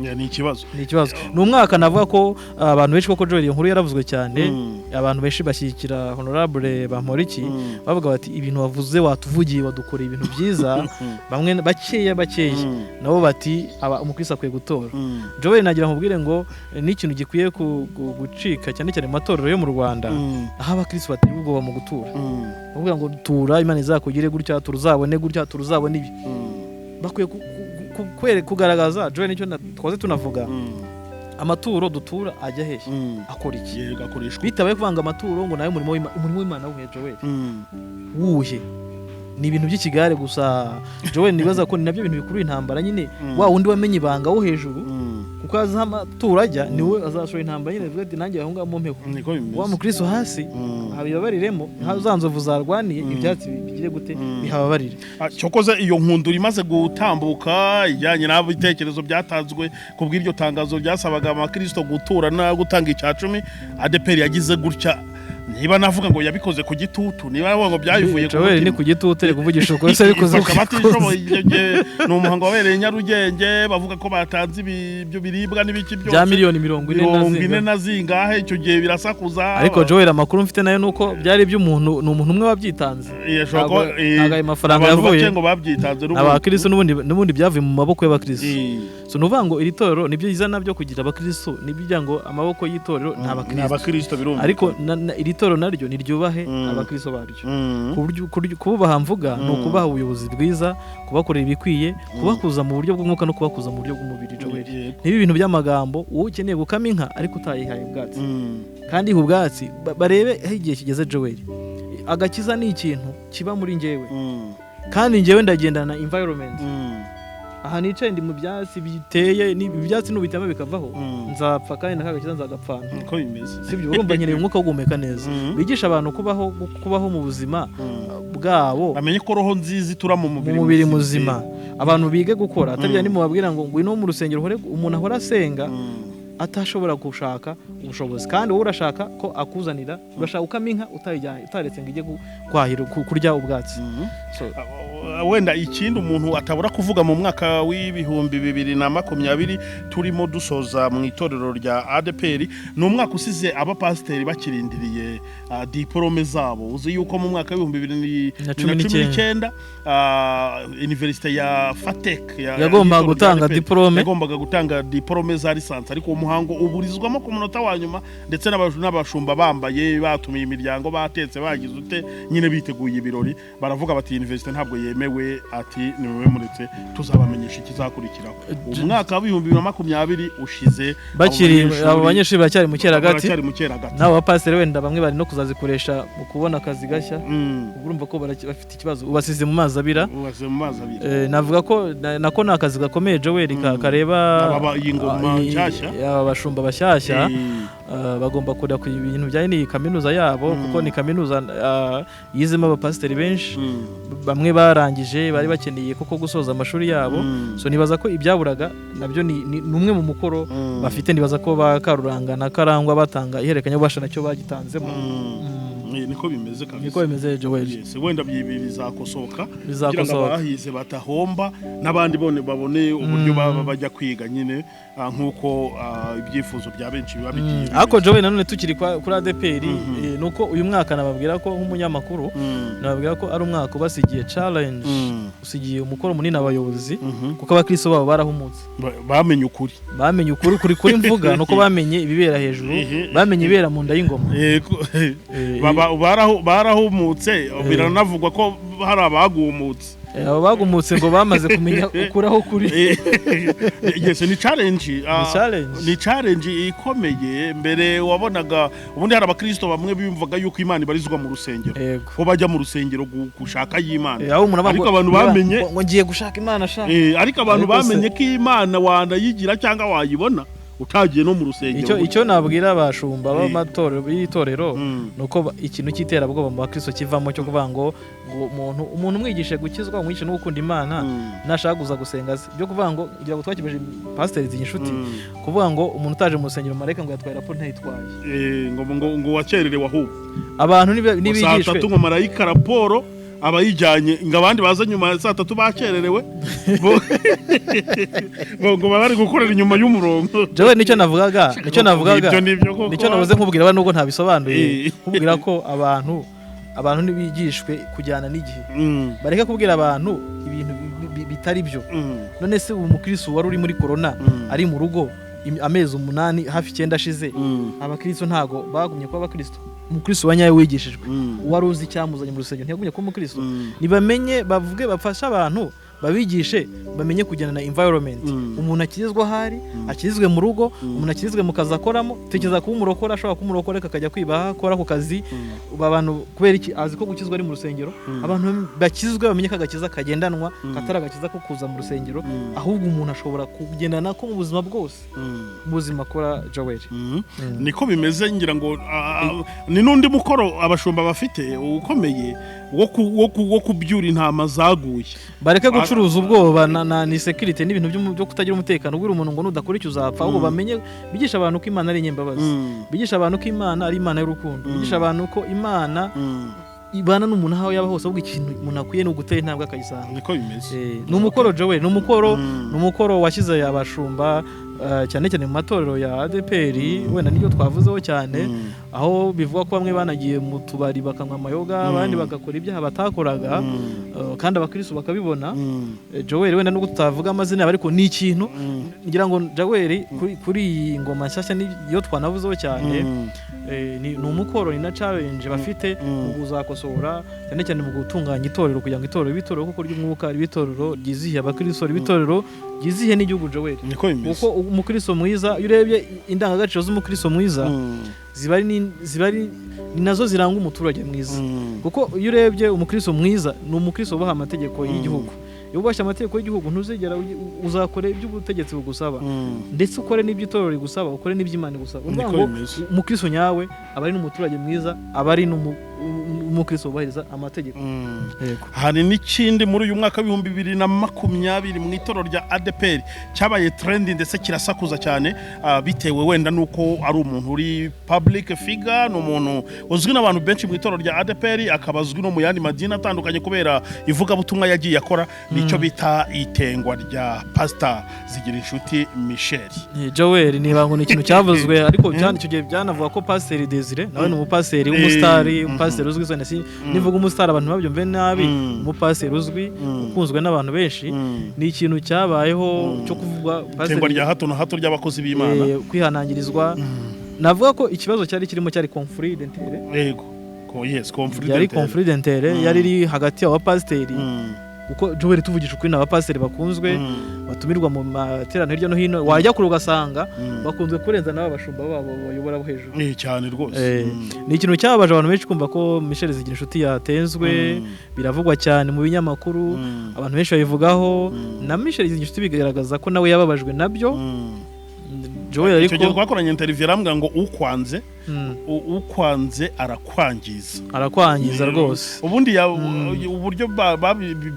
Ni ikibazo. Ni umwaka navuga ko abantu benshi koko Joel inkuru yaravuzwe cyane, abantu benshi bashyikira honorable Bamporiki bavuga bati ibintu wavuze watuvugiye wadukoreye ibintu byiza. Bamwe bakeya nabo bati umukristo akwiye gutora. Joel nagira nkubwire ngo ni ikintu gikwiye gucika cyane cyane mu matorero yo mu Rwanda, aho abakristo batari ubwoba mu gutura. Bavuga ngo tura Imana izakugire gutya, turuzabone gutya, turuzabone ibi. Bakwiye kugaragaza Joel nicyo twaze tunavuga amaturo dutura ajya hehe, akora iki. Bitabaye kuvanga amaturo ngo nayo umurimo w'Imana wuhe Joel wuhe. Ni ibintu by'ikigare gusa Joel. Nibaza ko ni nabyo bintu bikuru intambara nyine, wa wundi wamenye ibanga wo hejuru kuko aza amaturo ajya niwe azashora intambara nyine. Bivuga ati nanjye aho ngaho mumpeho wa mukristo hasi habibabariremo, hazanzovu zarwaniye ibyatsi bigire gute bihababarire. Cyokoze iyo nkundura imaze gutambuka ijyanye n'abitekerezo byatanzwe ku bw'iryo tangazo ryasabaga abakristo gutura no gutanga icya 10, ADEPR yagize gutya. Niba navuga ngo yabikoze ku gitutu, niba ngo byayivuye ku Joel ni ku gitutu reka kuvugisha uko se bikoze no umuhango wabereye Nyarugenge bavuga ko batanze ibyo biribwa n'ibiki byose bya miliyoni 40 na zingahe. Icyo gihe birasakuza, ariko Joel amakuru mfite nayo nuko byari by'umuntu n'umuntu umwe wabyitanze. Nagaye amafaranga yavuye ngo babyitanze abakristo n'ubundi byavuye mu maboko y'abakristo. So nuvuga ngo iri torero nibyo izana byo kugira abakristo, nibyo ngo amaboko y'itorero n'abakristo birumva. Ariko iri torero naryo niryubahe abakristo baryo. Kububaha mvuga ni ukubaha ubuyobozi bwiza, kubakorera ibikwiye, kubakuza mu buryo bw'umwuka no kubakuza mu buryo bw'umubiri Joel. Niba ibintu by'amagambo wowe ukeneye gukama inka ariko utayihaye ubwatsi kandi iha ubwatsi, barebe aho igihe kigeze Joel. Agakiza ni ikintu kiba muri njyewe kandi njyewe ndagendana environment. Aha nicaye ndi mu byatsi biteye, ibyatsi n'ubitama bikavaho nzapfa kandi nakagakiza nzagapfana. Uko bimeze sibyo, urumva nkeneye umwuka wo guhumeka neza. Bigisha abantu kubaho mu buzima bwabo, bamenye ko roho nziza itura mu mubiri muzima. Abantu bige gukora atabya ni mubabwira ngo ngwino mu rusengero umuntu ahora asenga atashobora gushaka ubushobozi, kandi wowe urashaka ko akuzanira, urashaka ukama inka utaretse ngo ijye kwahira kurya ubwatsi. wenda ikindi umuntu atabura kuvuga mu mwaka w'ibihumbi 2020 turimo dusoza mu itorero rya ADEPR ni umwaka usize abapasiteri bakirindiriye diplome zabo uzi yuko mu mwaka w'ibihumbi 2019 universite ya FATEC yagombaga gutanga diplome za lisansi ariko umuhango uburizwamo ku munota wa nyuma ndetse n'abashumba bambaye batumiye imiryango batetse bagize ute nyine biteguye ibirori baravuga bati universite ntabwo yemewe ati niwe muretse tuzabamenyesha ikizakurikiraho umwaka wa 2020 ushize abo banyeshuri baracyari mu Cyeragati nabo bapasiteri wenda bamwe bari no kuzazikoresha mu kubona akazi gashya urumva ko bafite ikibazo ubasize mu mazi abira navuga ko nako ni akazi gakomeye Joel kareba abashumba bashyashya bagomba kujya ku bintu bijyanye ni kaminuza yabo kuko ni kaminuza yizemo abapasiteri benshi bamwe barangije bari bakeneye koko gusoza amashuri yabo so nibaza ko ibyaburaga nabyo ni umwe mu mukoro bafite nibaza ko bakaruranga na karangwa batanga iherekanya ubasha nacyo bagitanzemo niko bimeze kabisa niko bimeze Joel wenda bizakosoka kugira ngo abahize batahomba n'abandi babone uburyo bajya kwiga nyine nkuko ibyifuzo bya benshi biba bigiye ako Joel nanone tukiri kuri ADEPR nuko uyu mwaka nababwira ko nk'umunyamakuru nababwira ko ari umwaka ubasigiye challenge usigiye umukoro munini abayobozi kuko abakristo babo barahumutse bamenye ukuri kuri mvuga nuko bamenye ibibera hejuru bamenye ibera mu nda y'ingoma barahumutse biranavugwa ko hari abagumutse abo bagumutse ngo bamaze kumenya ukuraho kuri yes ni challenge ikomeye mbere wabonaga ubundi hari abakristo bamwe bimvaga yuko Imana ibarizwa mu rusengero ko bajya mu rusengero gushaka y'Imana ariko abantu bamenye ngo ngiye gushaka Imana shaka ariko abantu bamenye ko Imana wanayigira cyangwa wayibona utagiye no mu rusengero icyo nabwira abashumba b'amatorero y'itorero nuko ikintu cy'iterabwoba mu bakristo kivamo cyo kuvuga ngo umuntu umwigishe gukizwa umwigishe no gukunda Imana nashaka guza gusenga byo kuvuga ngo ngira ngo twakibeje pasiteri z'inshuti kuvuga ngo umuntu utaje mu rusengero mareka ngo yatwaye raporo ntayitwaye ngo wakererewe ahubwo abantu nibigishwe saa 3 ngo marayika raporo abayijyanye ngo abandi baza nyuma saa 3 bakererewe ngo bari gukorera inyuma y'umurongo Jowe nicyo navugaga nicyo navuze nkubwira abantu nubwo ntabisobanuye kubwira ko abantu nibigishwe kujyana n'igihe bareka kubwira abantu ibintu bitari byo none se umukristo wari uri muri corona ari mu rugo amezi 8 hafi 9 ashize abakristo ntago bagumye kwa abakristo umukristo wanyaye wigishijwe wari uzi cyamuzanye mu rusengero ntiyagumye ko umukristo nibamenye bavuge bafasha abantu babigishe bamenye kujyana na environment umuntu akizwa hari akizwe mu rugo umuntu akizwe mu kazi akoramo tekeza kuba umurokora ashobora kumurokora akajya kwibaha akora ku kazi abantu kubera iki azi ko gukizwa ari mu rusengero abantu bakizwe bamenye ko agakiza kagendanwa kataragakiza ko kuza mu rusengero ahubwo umuntu ashobora kugendana ko mu buzima bwose mu buzima akora Joel niko bimeze ngira ngo ni nundi mukoro abashumba bafite ukomeye wo kubyura intama zaguye bareke gucuruza ubwoba ni security n'ibintu byo kutagira umutekano ubwira umuntu ngo nudakurikiza uzapfa ahubwo bamenye bigisha abantu ko Imana ari inyembabazi bigisha abantu ko Imana ari Imana y'urukundo bigisha abantu ko Imana ibana n'umuntu aho yaba hose ahubwo ikintu umuntu akwiye no gutera intambwe akayisanga niko bimeze ni umukoro Joel ni umukoro washyize abashumba cyane cyane mu matorero ya ADEPR wenda nibyo twavuzeho cyane aho bivuga ko bamwe banagiye mu tubari bakanywa amayoga abandi bagakora ibyaha batakoraga kandi abakristo bakabibona Joel wenda nubwo tutavuga amazina ariko ni ikintu ngira ngo Joel kuri iyi ngoma nshyashya niyo twanavuzeho cyane ni umukoro ni na challenge bafite mu kuzakosora cyane cyane mu gutunganya itorero kugira ngo itorero kuko ry'umwuka ribitorero ryizihiye abakristo ribitorero ryizihiye n'igihugu Joel kuko umukristo mwiza iyo urebye indangagaciro z'umukristo mwiza ziba ari nazo ziranga umuturage mwiza kuko iyo urebye umukristo mwiza ni umukristo ubaha amategeko y'igihugu iyo ubashye amategeko y'igihugu ntuzigera uzakora iby'ubutegetsi bugusaba ndetse ukore n'iby'itorero rigusaba ukore n'iby'Imana igusaba urumva ngo umukristo nyawe aba ari n'umuturage mwiza aba ari umukristo wubahiriza amategeko. Hari n'ikindi muri uyu mwaka wa 2020 mu itorero rya ADEPR cyabaye trending ndetse kirasakuza cyane bitewe wenda nuko ari umuntu uri public figure, no umuntu uzwi n'abantu benshi mu itorero rya ADEPR, akabazwi no mu yandi madini atandukanye kubera ivuga butumwa yagiye akora, nicyo bita itengwa rya Pastor Zigirinshuti Michel. Joel niba ngo ni ikintu cyavuzwe ariko cyane icyo gihe byanavuga ko Pastor Desire nawe ni umupasiteri w'umusitari, umupasiteri uzwi cyane, nivuga umusitari abantu babyumve nabi, umupasiteri uzwi ukunzwe n'abantu benshi. Ni ikintu cyabayeho cyo kuvuga itengwa rya hato na hato ry'abakozi b'Imana, kwihanangirizwa. Navuga ko ikibazo cyari kirimo cyari conflit d'intérêt. Yego. Yes, conflit d'intérêt. Yari conflit d'intérêt yari iri hagati y'abapasiteri. Kuko Joel tuvugisha ukuri n'abapasiteri bakunzwe batumirwa mu materaniro hirya no hino, wajya kuri ugasanga bakunzwe kurenza n'aba bashumba babo bayobora bo hejuru. Cyane rwose. Ni ikintu cyababaje abantu benshi kumva ko Michel Zigirinshuti yatenzwe, biravugwa cyane mu binyamakuru, abantu benshi babivugaho, na Michel Zigirinshuti bigaragaza ko nawe yababajwe nabyo. Joel ariko cyo twakoranye interview arambwa ngo ukwanze arakwangiza rwose. Ubundi uburyo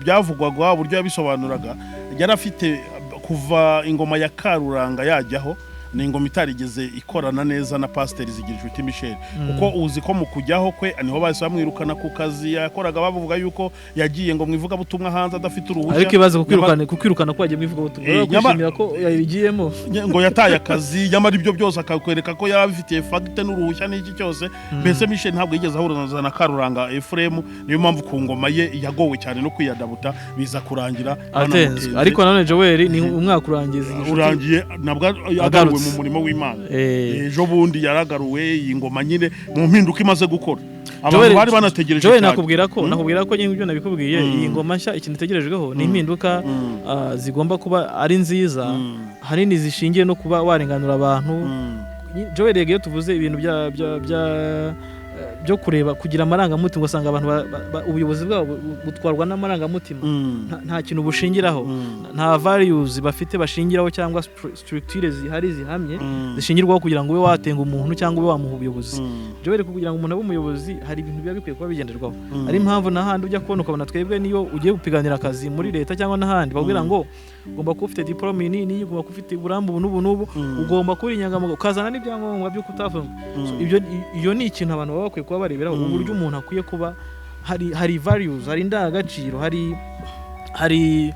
byavugwaga, uburyo yabisobanuraga, yari afite kuva ingoma ya Karuranga yajyaho, ni ingoma itarigeze ikorana neza na Pastor Zigirinshuti Michel, kuko uzi ko mu kujyaho kwe niho bahise bamwirukana ku kazi yakoraga, bavuga yuko yagiye ngo mwivuga butumwa hanze adafite uruhushya. Ariko ibaze kukwirukana ko yagiye mwivuga butumwa, kwishimira ko yabigiyemo ngo yataye akazi, nyamara ibyo byose akakwereka ko yari abifitiye fact n'uruhushya n'iki cyose. Mbese Michel ntabwo yigeze ahurana na Karuranga Ephraim, niyo mpamvu ku ngoma ye yagowe cyane no kwiyadabuta, biza kurangira atenzwe. Ariko nanone Joel ni umwaka urangiye nabwo agaruwe mu murimo w'Imana. Ejo bundi yaragaruwe iyi ngoma nyine mu mpinduka imaze gukora, abantu bari banategereje cyane. nakubwira ko ibyo nabikubwiye, iyi ngoma nshya ikintu itegerejweho ni impinduka zigomba kuba ari nziza, hanini zishingiye no kuba warenganura abantu. Joel iyo tuvuze ibintu byo kureba kugira amarangamutima, ugasanga abantu ubuyobozi bwabo butwarwa n'amarangamutima, nta kintu bushingiraho, nta values bafite bashingiraho cyangwa structure zihari zihamye zishingirwaho kugira ngo ube watenga umuntu cyangwa ube wamuha ubuyobozi. Joel kugira ngo umuntu abe umuyobozi hari ibintu biba bikwiye kuba bigenderwaho. Ari impamvu n'ahandi ujya kubona ukabona twebwe niyo ugiye gupiganira akazi muri leta cyangwa n'ahandi babwira ngo ugomba kuba ufite diplome nini, ugomba kuba ufite uburambe n'ubu, ugomba kuba inyangamugayo, ukazana n'ibyangombwa byo kutafunga. Iyo ni ikintu abantu baba bakwiye kuba bareberaho, uburyo umuntu akwiye kuba hari values, hari indangagaciro, hari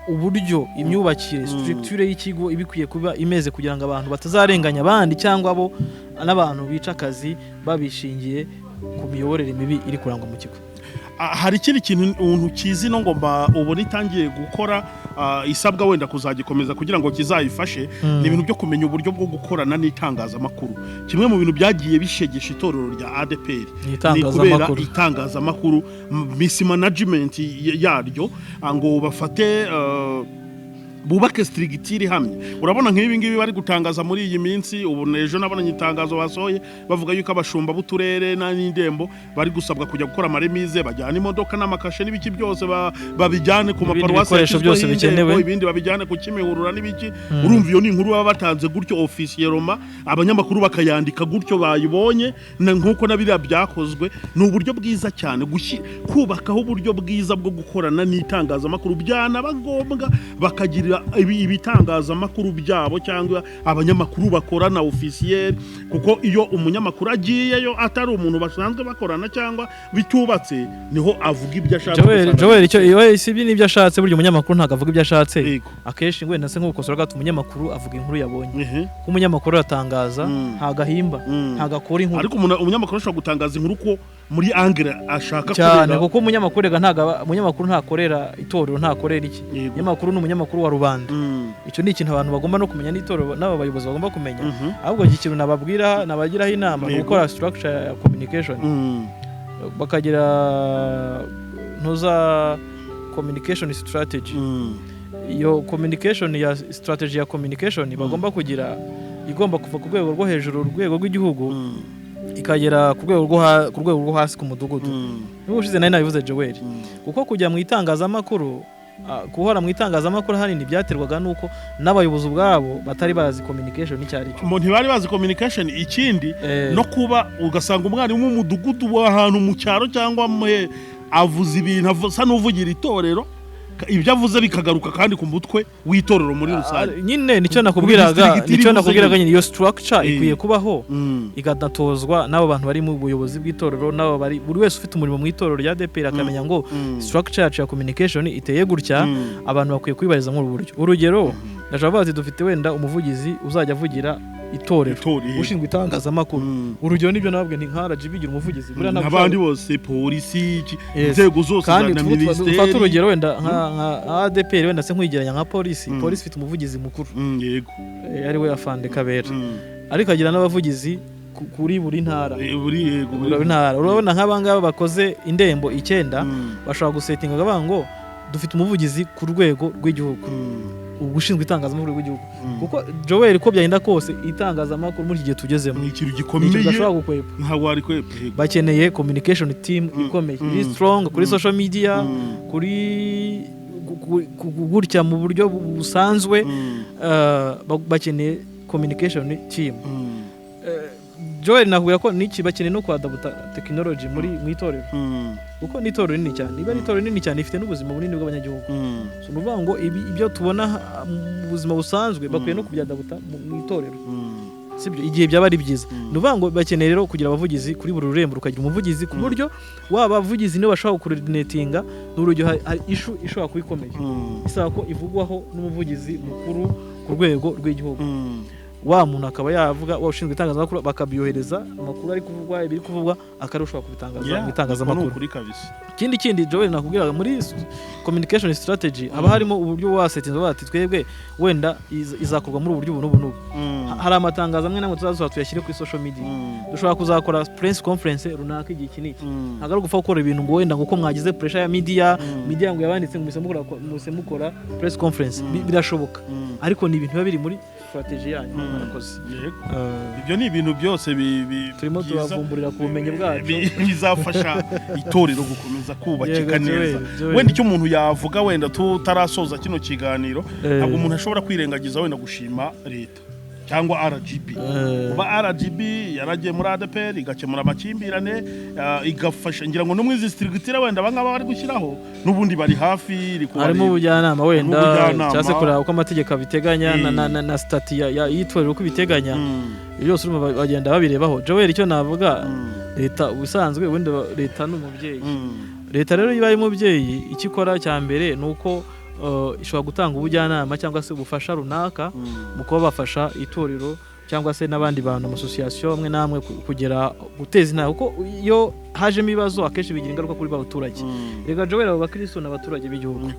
uburyo imyubakire structure y'ikigo ibikwiye kuba imeze kugira ngo abantu batazarenganya abandi cyangwa abo n'abantu bica akazi babishingiye ku miyoborere mibi iri kurangwa mu kigo. Hari ikindi kintu umuntu kizi no ngomba ubona itangiye gukora, isabwa wenda kuzagikomeza kugira ngo kizayifashe, ni ibintu byo kumenya uburyo bwo gukorana n'itangazamakuru. Kimwe mu bintu byagiye bishegesha itorero rya ADEPR ni kubera itangazamakuru, mismanagement yaryo, ngo bafate bubake strictire hamwe. Urabona nk'ibi ngibi bari gutangaza muri iyi minsi, ubu nejo nabonanye itangazo basohoye bavuga yuko abashumba b'uturere n'indembo bari gusabwa kujya gukora amaremize, bajyana imodoka n'amakashe n'ibiki byose babijyane ku maparuwasi byose bikenewe, ibindi babijyane ku Kimihurura n'ibiki. Urumva iyo ni inkuru baba batanze gutyo officiellement, abanyamakuru bakayandika gutyo bayibonye, nkuko nabiriya byakozwe. Ni uburyo bwiza cyane kubakaho uburyo bwiza bwo gukorana n'itangazamakuru, byanabagombwa bakagira ibitangazamakuru byabo cyangwa abanyamakuru bakorana officiel, kuko iyo umunyamakuru agiyeyo atari umuntu basanzwe bakorana cyangwa bitubatse, niho avuga ibyo ashatse. Joel icyo si ibyo ashatse, buryo umunyamakuru ntago avuga ibyo ashatse. Akenshi ngo nase nk'ukosora gato umunyamakuru avuga inkuru yabonye, ko umunyamakuru atangaza ntagahimba, ntagakora inkuru. Ariko umunyamakuru ashobora gutangaza inkuru ko muri angle ashaka cyane, kuko umunyamakuru ntakorera itorero, ntakorera iki. Umunyamakuru ni umunyamakuru wa rubanda. Icyo ni ikintu abantu bagomba no kumenya, n'itorero n'aba bayobozi bagomba kumenya. Ahubwo iki kintu nabagiraho inama ni gukora structure ya communication, bakagira communication strategy. Iyo communication ya strategy ya communication bagomba kugira, igomba kuva ku rwego rwo hejuru, urwego rw'igihugu, ikagera ku rwego rwo hasi ku mudugudu. Niba ushize nari nabivuze Joel, kuko kujya mu itangazamakuru kuhora mu itangazamakuru hanini byaterwaga nuko n'abayobozi ubwabo batari bazi communication icyari cyo umuntu bari bazi communication ikindi no kuba ugasanga umwarimu w'umudugudu w'ahantu mu cyaro cyangwa avuze ibintu asa n'uvugira itorero ibyo avuze bikagaruka kandi ku mutwe w'itorero muri rusange nyine nicyo nakubwiraga nyine iyo structure ikwiye kubaho igadatozwa n'abo bantu bari mu buyobozi bw'itorero n'abo bari buri wese ufite umurimo mu itorero rya ADEPR akamenya ngo structure yacu ya communication iteye gutya abantu bakwiye kwibariza muri uburyo urugero ndashaka bati dufite wenda umuvugizi uzajya avugira itorero ushinzwe itangazamakuru urugero nibyo nababwe nti nka RGB bigira umuvugizi n'abandi bose polisi inzego zose za ministeri ufata urugero wenda nka ADEPR wenda se nkwigeranya nka polisi ifite umuvugizi mukuru yego ari we afande Kabera ariko agira n'abavugizi kuri buri ntara urabona nk'abangaba bakoze indembo 9 bashobora gusetinga ngo dufite umuvugizi ku rwego rw'igihugu ubushinzwe itangazamakuru rw'igihugu kuko Joel ko byagenda kose itangazamakuru muri gihe tugezemo ikintu gikomeye ntabwo ari kwepa bakeneye communication team ikomeye iri strong kuri social media kuri gutya mu buryo busanzwe bakeneye communication team Joel nakubwira ko niki bakeneye no kwadabuta technology mu itorero kuko ni itorero rinini cyane niba itorero rinini cyane ifite n'ubuzima bunini bw'abanyagihugu so nuvuga ngo ibyo tubona mu buzima busanzwe bakwiye no kubyadabuta mu itorero sibyo igihe byaba ari byiza nuvuga ngo bakeneye rero kugira abavugizi kuri buri rurembo rukagira umuvugizi ku buryo waba abavugizi nibo bashobora coordinatinga n'urugero hari issue ishobora kubikomeye isaba ko ivugwaho n'umuvugizi mukuru ku rwego rw'igihugu wa muntu akaba yavuga washinzwe itangazamakuru bakabyohereza amakuru ari kuvugwa ibiri kuvugwa akarushwa kubitangaza mu itangazamakuru kindi Joel nakubwiraga muri communication strategy aba harimo uburyo wasetinza bati twebwe wenda izakorwa muri uburyo buno hari amatangazo amwe namwe tuzazo tuyashyire kuri social media dushobora kuzakora press conference runaka igihe kiniki ntago gufa gukora ibintu ngo wenda nguko mwagize pressure ya media ngo yabanditse ngo musemukora press conference birashoboka ariko ni ibintu biba biri muri strategy yanyu murakoze ibyo ni ibintu byose turimo tubavumburira ku bumenyi bwacu bizafasha itorero gukomeza kubakika neza wenda icyo umuntu yavuga wenda tutarasoza kino kiganiro ntabwo umuntu ashobora kwirengagiza wenda gushima leta cyangwa RGB kuba RGB yaragiye muri ADEPR igakemura amakimbirane igafasha ngira ngo no muri districtira wenda abangaba bari gushyiraho n'ubundi bari hafi harimo ubujyanama wenda cyase kureba uko amategeko abiteganya na stati yitorera uko biteganya byose urimo bagenda babirebaho Joel icyo navuga leta ubusanzwe wenda leta n'umubyeyi leta rero ibaye umubyeyi ikikora cya mbere nuko ishobora gutanga ubujyanama cyangwa se ubufasha runaka mu kuba bafasha itorero cyangwa se n'abandi bantu amasosiyasiyo amwe namwe kugera guteza inama kuko iyo hajemo ibibazo akenshi bigira ingaruka kuri abaturage rega Joel abo bakristo n'abaturage b'igihugu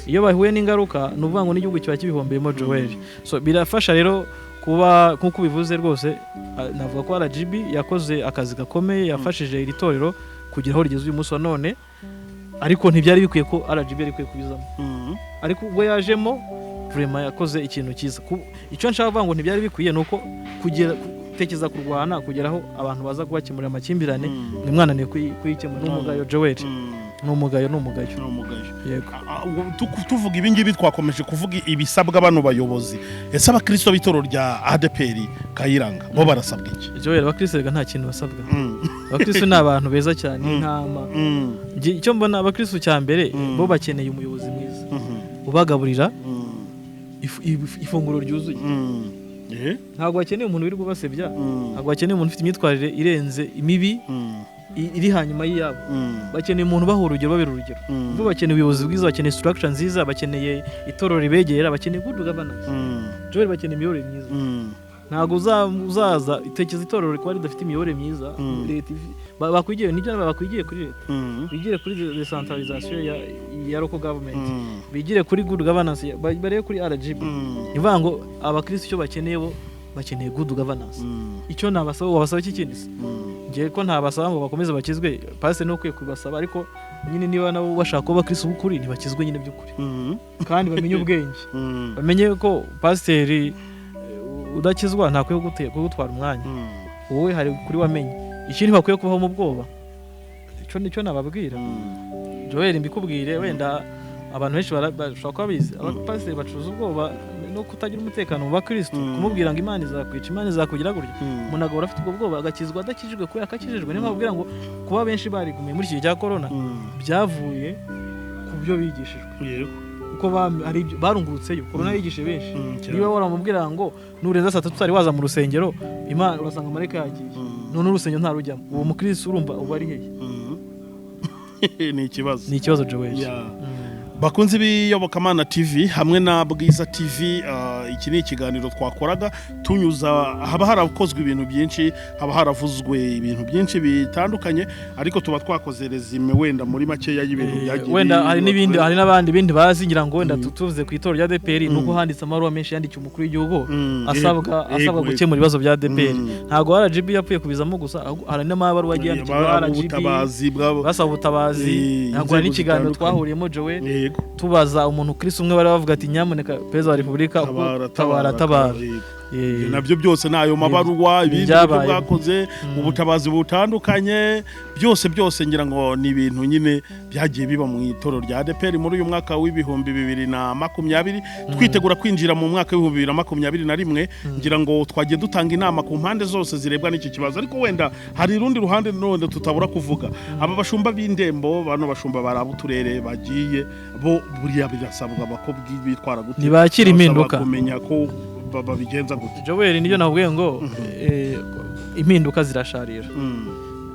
iyo bahuye n'ingaruka nuvuga ngo n'igihugu kiba kibihombeyemo Joel so birafasha rero kuba nkuko bivuze rwose navuga ko RGB yakoze akazi gakomeye yafashije iri torero kugira aho rigeze uyu munsi wa none ariko ntibyari bikwiye ko RGB ari kwiye kubizamo ariko ubwo yajemo vraiment yakoze ikintu cyiza icyo nshaka kuvuga ngo ntibyari bikwiye nuko kugera tekeza kurwana kugeraho abantu baza kubakemurira amakimbirane nimwananiye kuyikemura n'umugayo Joel n'umugayo yego tuvuga ibi ngibi twakomeje kuvuga ibisabwa bano bayobozi ese abakristo b'itoro rya ADEPR Kayiranga bo barasabwa iki Joel abakristo nta kintu basabwa abakristo ni abantu beza cyane intama icyo mbona abakristo cya mbere bo bakeneye umuyobozi mwiza ubagaburira ifunguro ryuzuye ntabwo bakeneye umuntu wiri kubasebya ntabwo bakeneye umuntu ufite imyitwarire irenze imibi iri hanyuma y'iyabo bakeneye umuntu baha urugero babera urugero bo bakeneye ubuyobozi bwiza bakeneye structure nziza bakeneye itorero ribegera bakeneye good governance Joel bakeneye imiyoborere myiza ntabwo uzaza itekeza itorero rikaba ridafite imiyoborere myiza leta bakwigiye n'ibyo bakwigiye kuri leta bigire kuri decentralisation ya local government bigire kuri good governance bare kuri RGB nivuga ngo abakristo cyo bakeneye bo bakeneye good governance icyo nabasaba wabasaba iki kindi ngiye ko ntabasaba ngo bakomeze bakizwe pastor no kwiye kubasaba ariko nyine niba nabo bashaka ko bakristo b'ukuri ntibakizwe nyine by'ukuri kandi bamenye ubwenge bamenye ko pastor udakizwa ntakwiye gutwara umwanya wowe hari kuri wamenye ikindi bakwiye kubaho mu bwoba icyo nicyo nababwira Joel mbikubwire wenda abantu benshi bashobora kuba bizi abapasiteri bacuruza ubwoba no kutagira umutekano mu bakristo kumubwira ngo Imana izakwica Imana izakugira gutya umuntu agahora afite ubwo bwoba agakizwa adakijijwe kubera akakijijwe niyo babwira ngo kuba benshi barigumiye muri iki gihe cya corona byavuye ku byo bigishijwe uko barungurutseyo corona yigishije benshi niba waramubwira ngo nurenza saa 3 utari waza mu rusengero Imana urasanga mareka yagiye none urusengero ntarujyamo uwo mukristo urumva uba ari hehe ni ikibazo Joel bakunze biyobokamana TV hamwe na Bwiza TV iki ni ikiganiro twakoraga tunyuza haba harakozwe ibintu byinshi haba haravuzwe ibintu byinshi bitandukanye ariko tuba twakoze resume wenda muri make y'ibintu byagiye wenda hari n'ibindi hari n'abandi bindi bazingira ngo wenda tutuvuze ku itorero rya ADEPR nuko handitse amaruwa menshi yandikiye umukuru w'igihugu asabwa gukemura ibibazo bya ADEPR ntago RGB yapfuye kubizamo gusa hari n'amabaruwa yagiye yandikirwa RGB basaba ubutabazi ntago hari n'ikiganiro twahuriyemo Joel tubaza umuntu Kristo umwe bari bavuga ati nyamuneka Perezida wa Repubulika tabara nabyo byose nayo mabaruwa ibindi bwakoze ubutabazi butandukanye byose ngira ngo ni ibintu nyine byagiye biba mu itorero rya ADEPR muri uyu mwaka w'ibihumbi 2020 twitegura kwinjira mu mwaka w'ibihumbi 2021 ngira ngo twagiye dutanga inama ku mpande zose zirebwa n'iki kibazo ariko wenda hari rundi ruhande none tutabura kuvuga aba bashumba b'indembo bano bashumba barabuturere bagiye bo buriya birasabwa bakobwi bitwara gute ntibakira impinduka kumenya ko babigenza gute Joel niyo navuye ngo impinduka zirasharira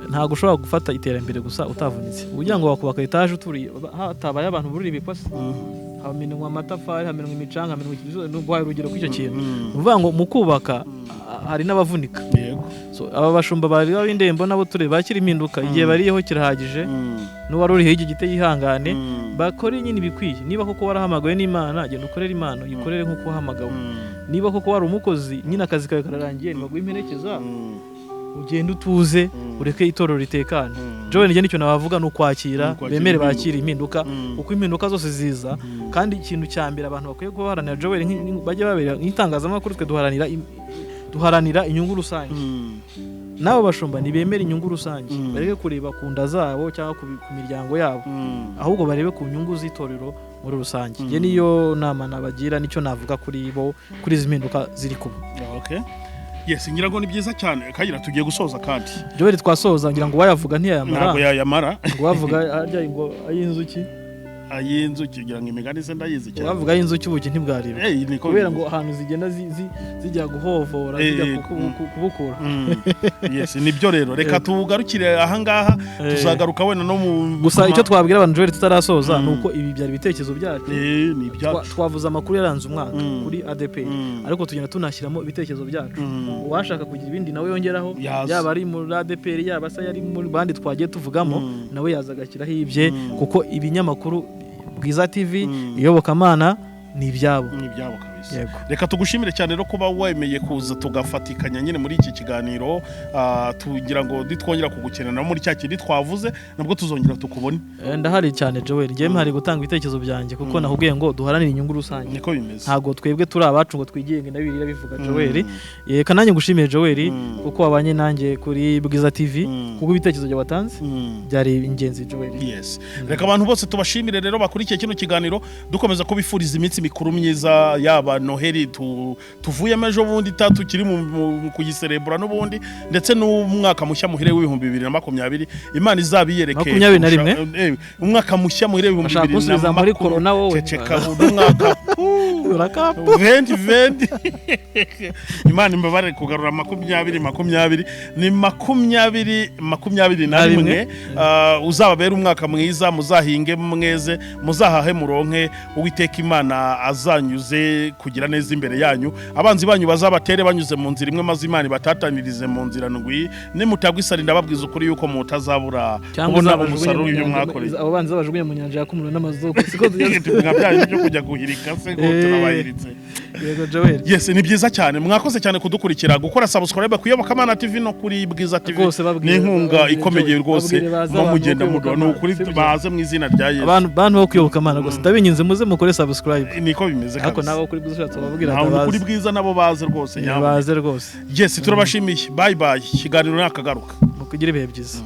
ntago ushobora gufata iterambere gusa utavunitse ugira ngo wakubaka etaje uturi hatabaye abantu bururi bipasi hamenwa amatafari hamenwa imicanga hamenwa ikizo n'ubwaye urugero kw'icyo kintu uvuga ngo mu kubaka hari n'abavunika so aba bashumba bari b'indembo nabo ture bakira impinduka igihe bariyeho kirahagije n'uwari uri hirya igite yihangane bakore nyine bikwiye niba koko warahamagaye n'Imana genda ukorera Imana yikorere nkuko wahamagawe niba koko wari umukozi nyine akazi kawe kararangiye nibaguha imperekeza ugenda utuze ureke itorero ritekane Joel njye nicyo nabavuga no kwakira bemere bakira impinduka uko impinduka zose ziza kandi ikintu cya mbere abantu bakwiye guharanira Joel bajye babera nk'itangazamakuru twe duharanira inyungu rusange nabo bashumba nibemera inyungu rusange bareke kureba ku nda zabo cyangwa ku miryango yabo ahubwo barebe ku nyungu z'itorero muri rusange je niyo nama nabagira nicyo navuga kuri bo kuri izi mpinduka ziri kuba okay yes ngira ngo ni byiza cyane kagira tugiye gusoza kandi Joel twasoza ngira ngo wayavuga ntiyayamara ntabwo yayamara ngo wavuga ajya ngo ayinzuki ayinzuki ngira ngo imigani se ndayizi cyane wavuga ayinzuki ubuki ntibwariba kubera ngo ahantu zigenda zijya guhovora zijya kubukura yes nibyo rero reka tugarukire aha ngaha tuzagaruka wena no mu gusa icyo twabwira abantu Joel tutarasoza nuko ibi byari bitekerezo byacu twavuze amakuru yaranze umwaka kuri ADEPR ariko tugenda tunashyiramo ibitekerezo byacu uwashaka kugira ibindi nawe yongeraho yaba ari muri ADEPR yaba se yari muri bandi twagiye tuvugamo nawe yazagakiraho ibye kuko ibinyamakuru Bwiza TV iyobokamana ni ibyabo kabisa reka tugushimire cyane rero kuba wemeye kuza tugafatikanya nyine muri iki kiganiro tugira ngo ditwongera kugukenera muri cya kindi twavuze nabwo tuzongera tukubone ndahari cyane Joel ngiye mpari gutanga ibitekerezo byanjye kuko nahubwiye ngo duharanire inyungu rusange niko bimeze ntago twebwe turi abacu ngo twigenge nabirira bivuga Joel yeka nanjye ngushimiye Joel kuko wabanye nanjye kuri Bwiza TV kuko ibitekerezo bya watanze byari ingenzi Joel yes reka abantu bose tubashimire rero bakurikiye kino kiganiro dukomeza kubifuriza iminsi mikuru myiza yaba Noheli tuvuyemo ejo bundi tukiri mu kuyiserebura n'ubundi ndetse n'umwaka mushya muhire w'ibihumbi 2020 Imana izabiyereke 21 umwaka mushya muhire w'ibihumbi 2020 muri corona wowe ceceka umwaka vendi Imana imbabare kugarura 2020 ni 2021 uzababera umwaka mwiza muzahinge mweze muzahahe muronke Uwiteka Imana azanyuze kugira neza imbere yanyu abanzi banyu bazabatere banyuze mu nzira imwe maze Imana batatanirize mu nzira ndwi nimutagwa isari ndababwiza ukuri yuko mutazabura kubona umusaruro w'ibyo mwakoreye abo banzi bajugunye mu nyanja yakumura n'amazuko siko mwabyaye byo kujya guhirika se ngo turabahiritse yego Joel yes ni byiza cyane mwakoze cyane kudukurikira gukora subscribe kuyobokamana TV no kuri Bwiza TV ni inkunga ikomeye rwose no mugenda mudona ukuri baze mu izina rya Yesu abantu bo kuyobokamana rwose ndabinginze muze mukore subscribe niko bimeze ariko nabo kuri Bwiza bababwira ntawe kuri Bwiza nabo baze rwose baze rwose yes turabashimiye bye bye kiganiro nakagaruka mukugira ibihe byiza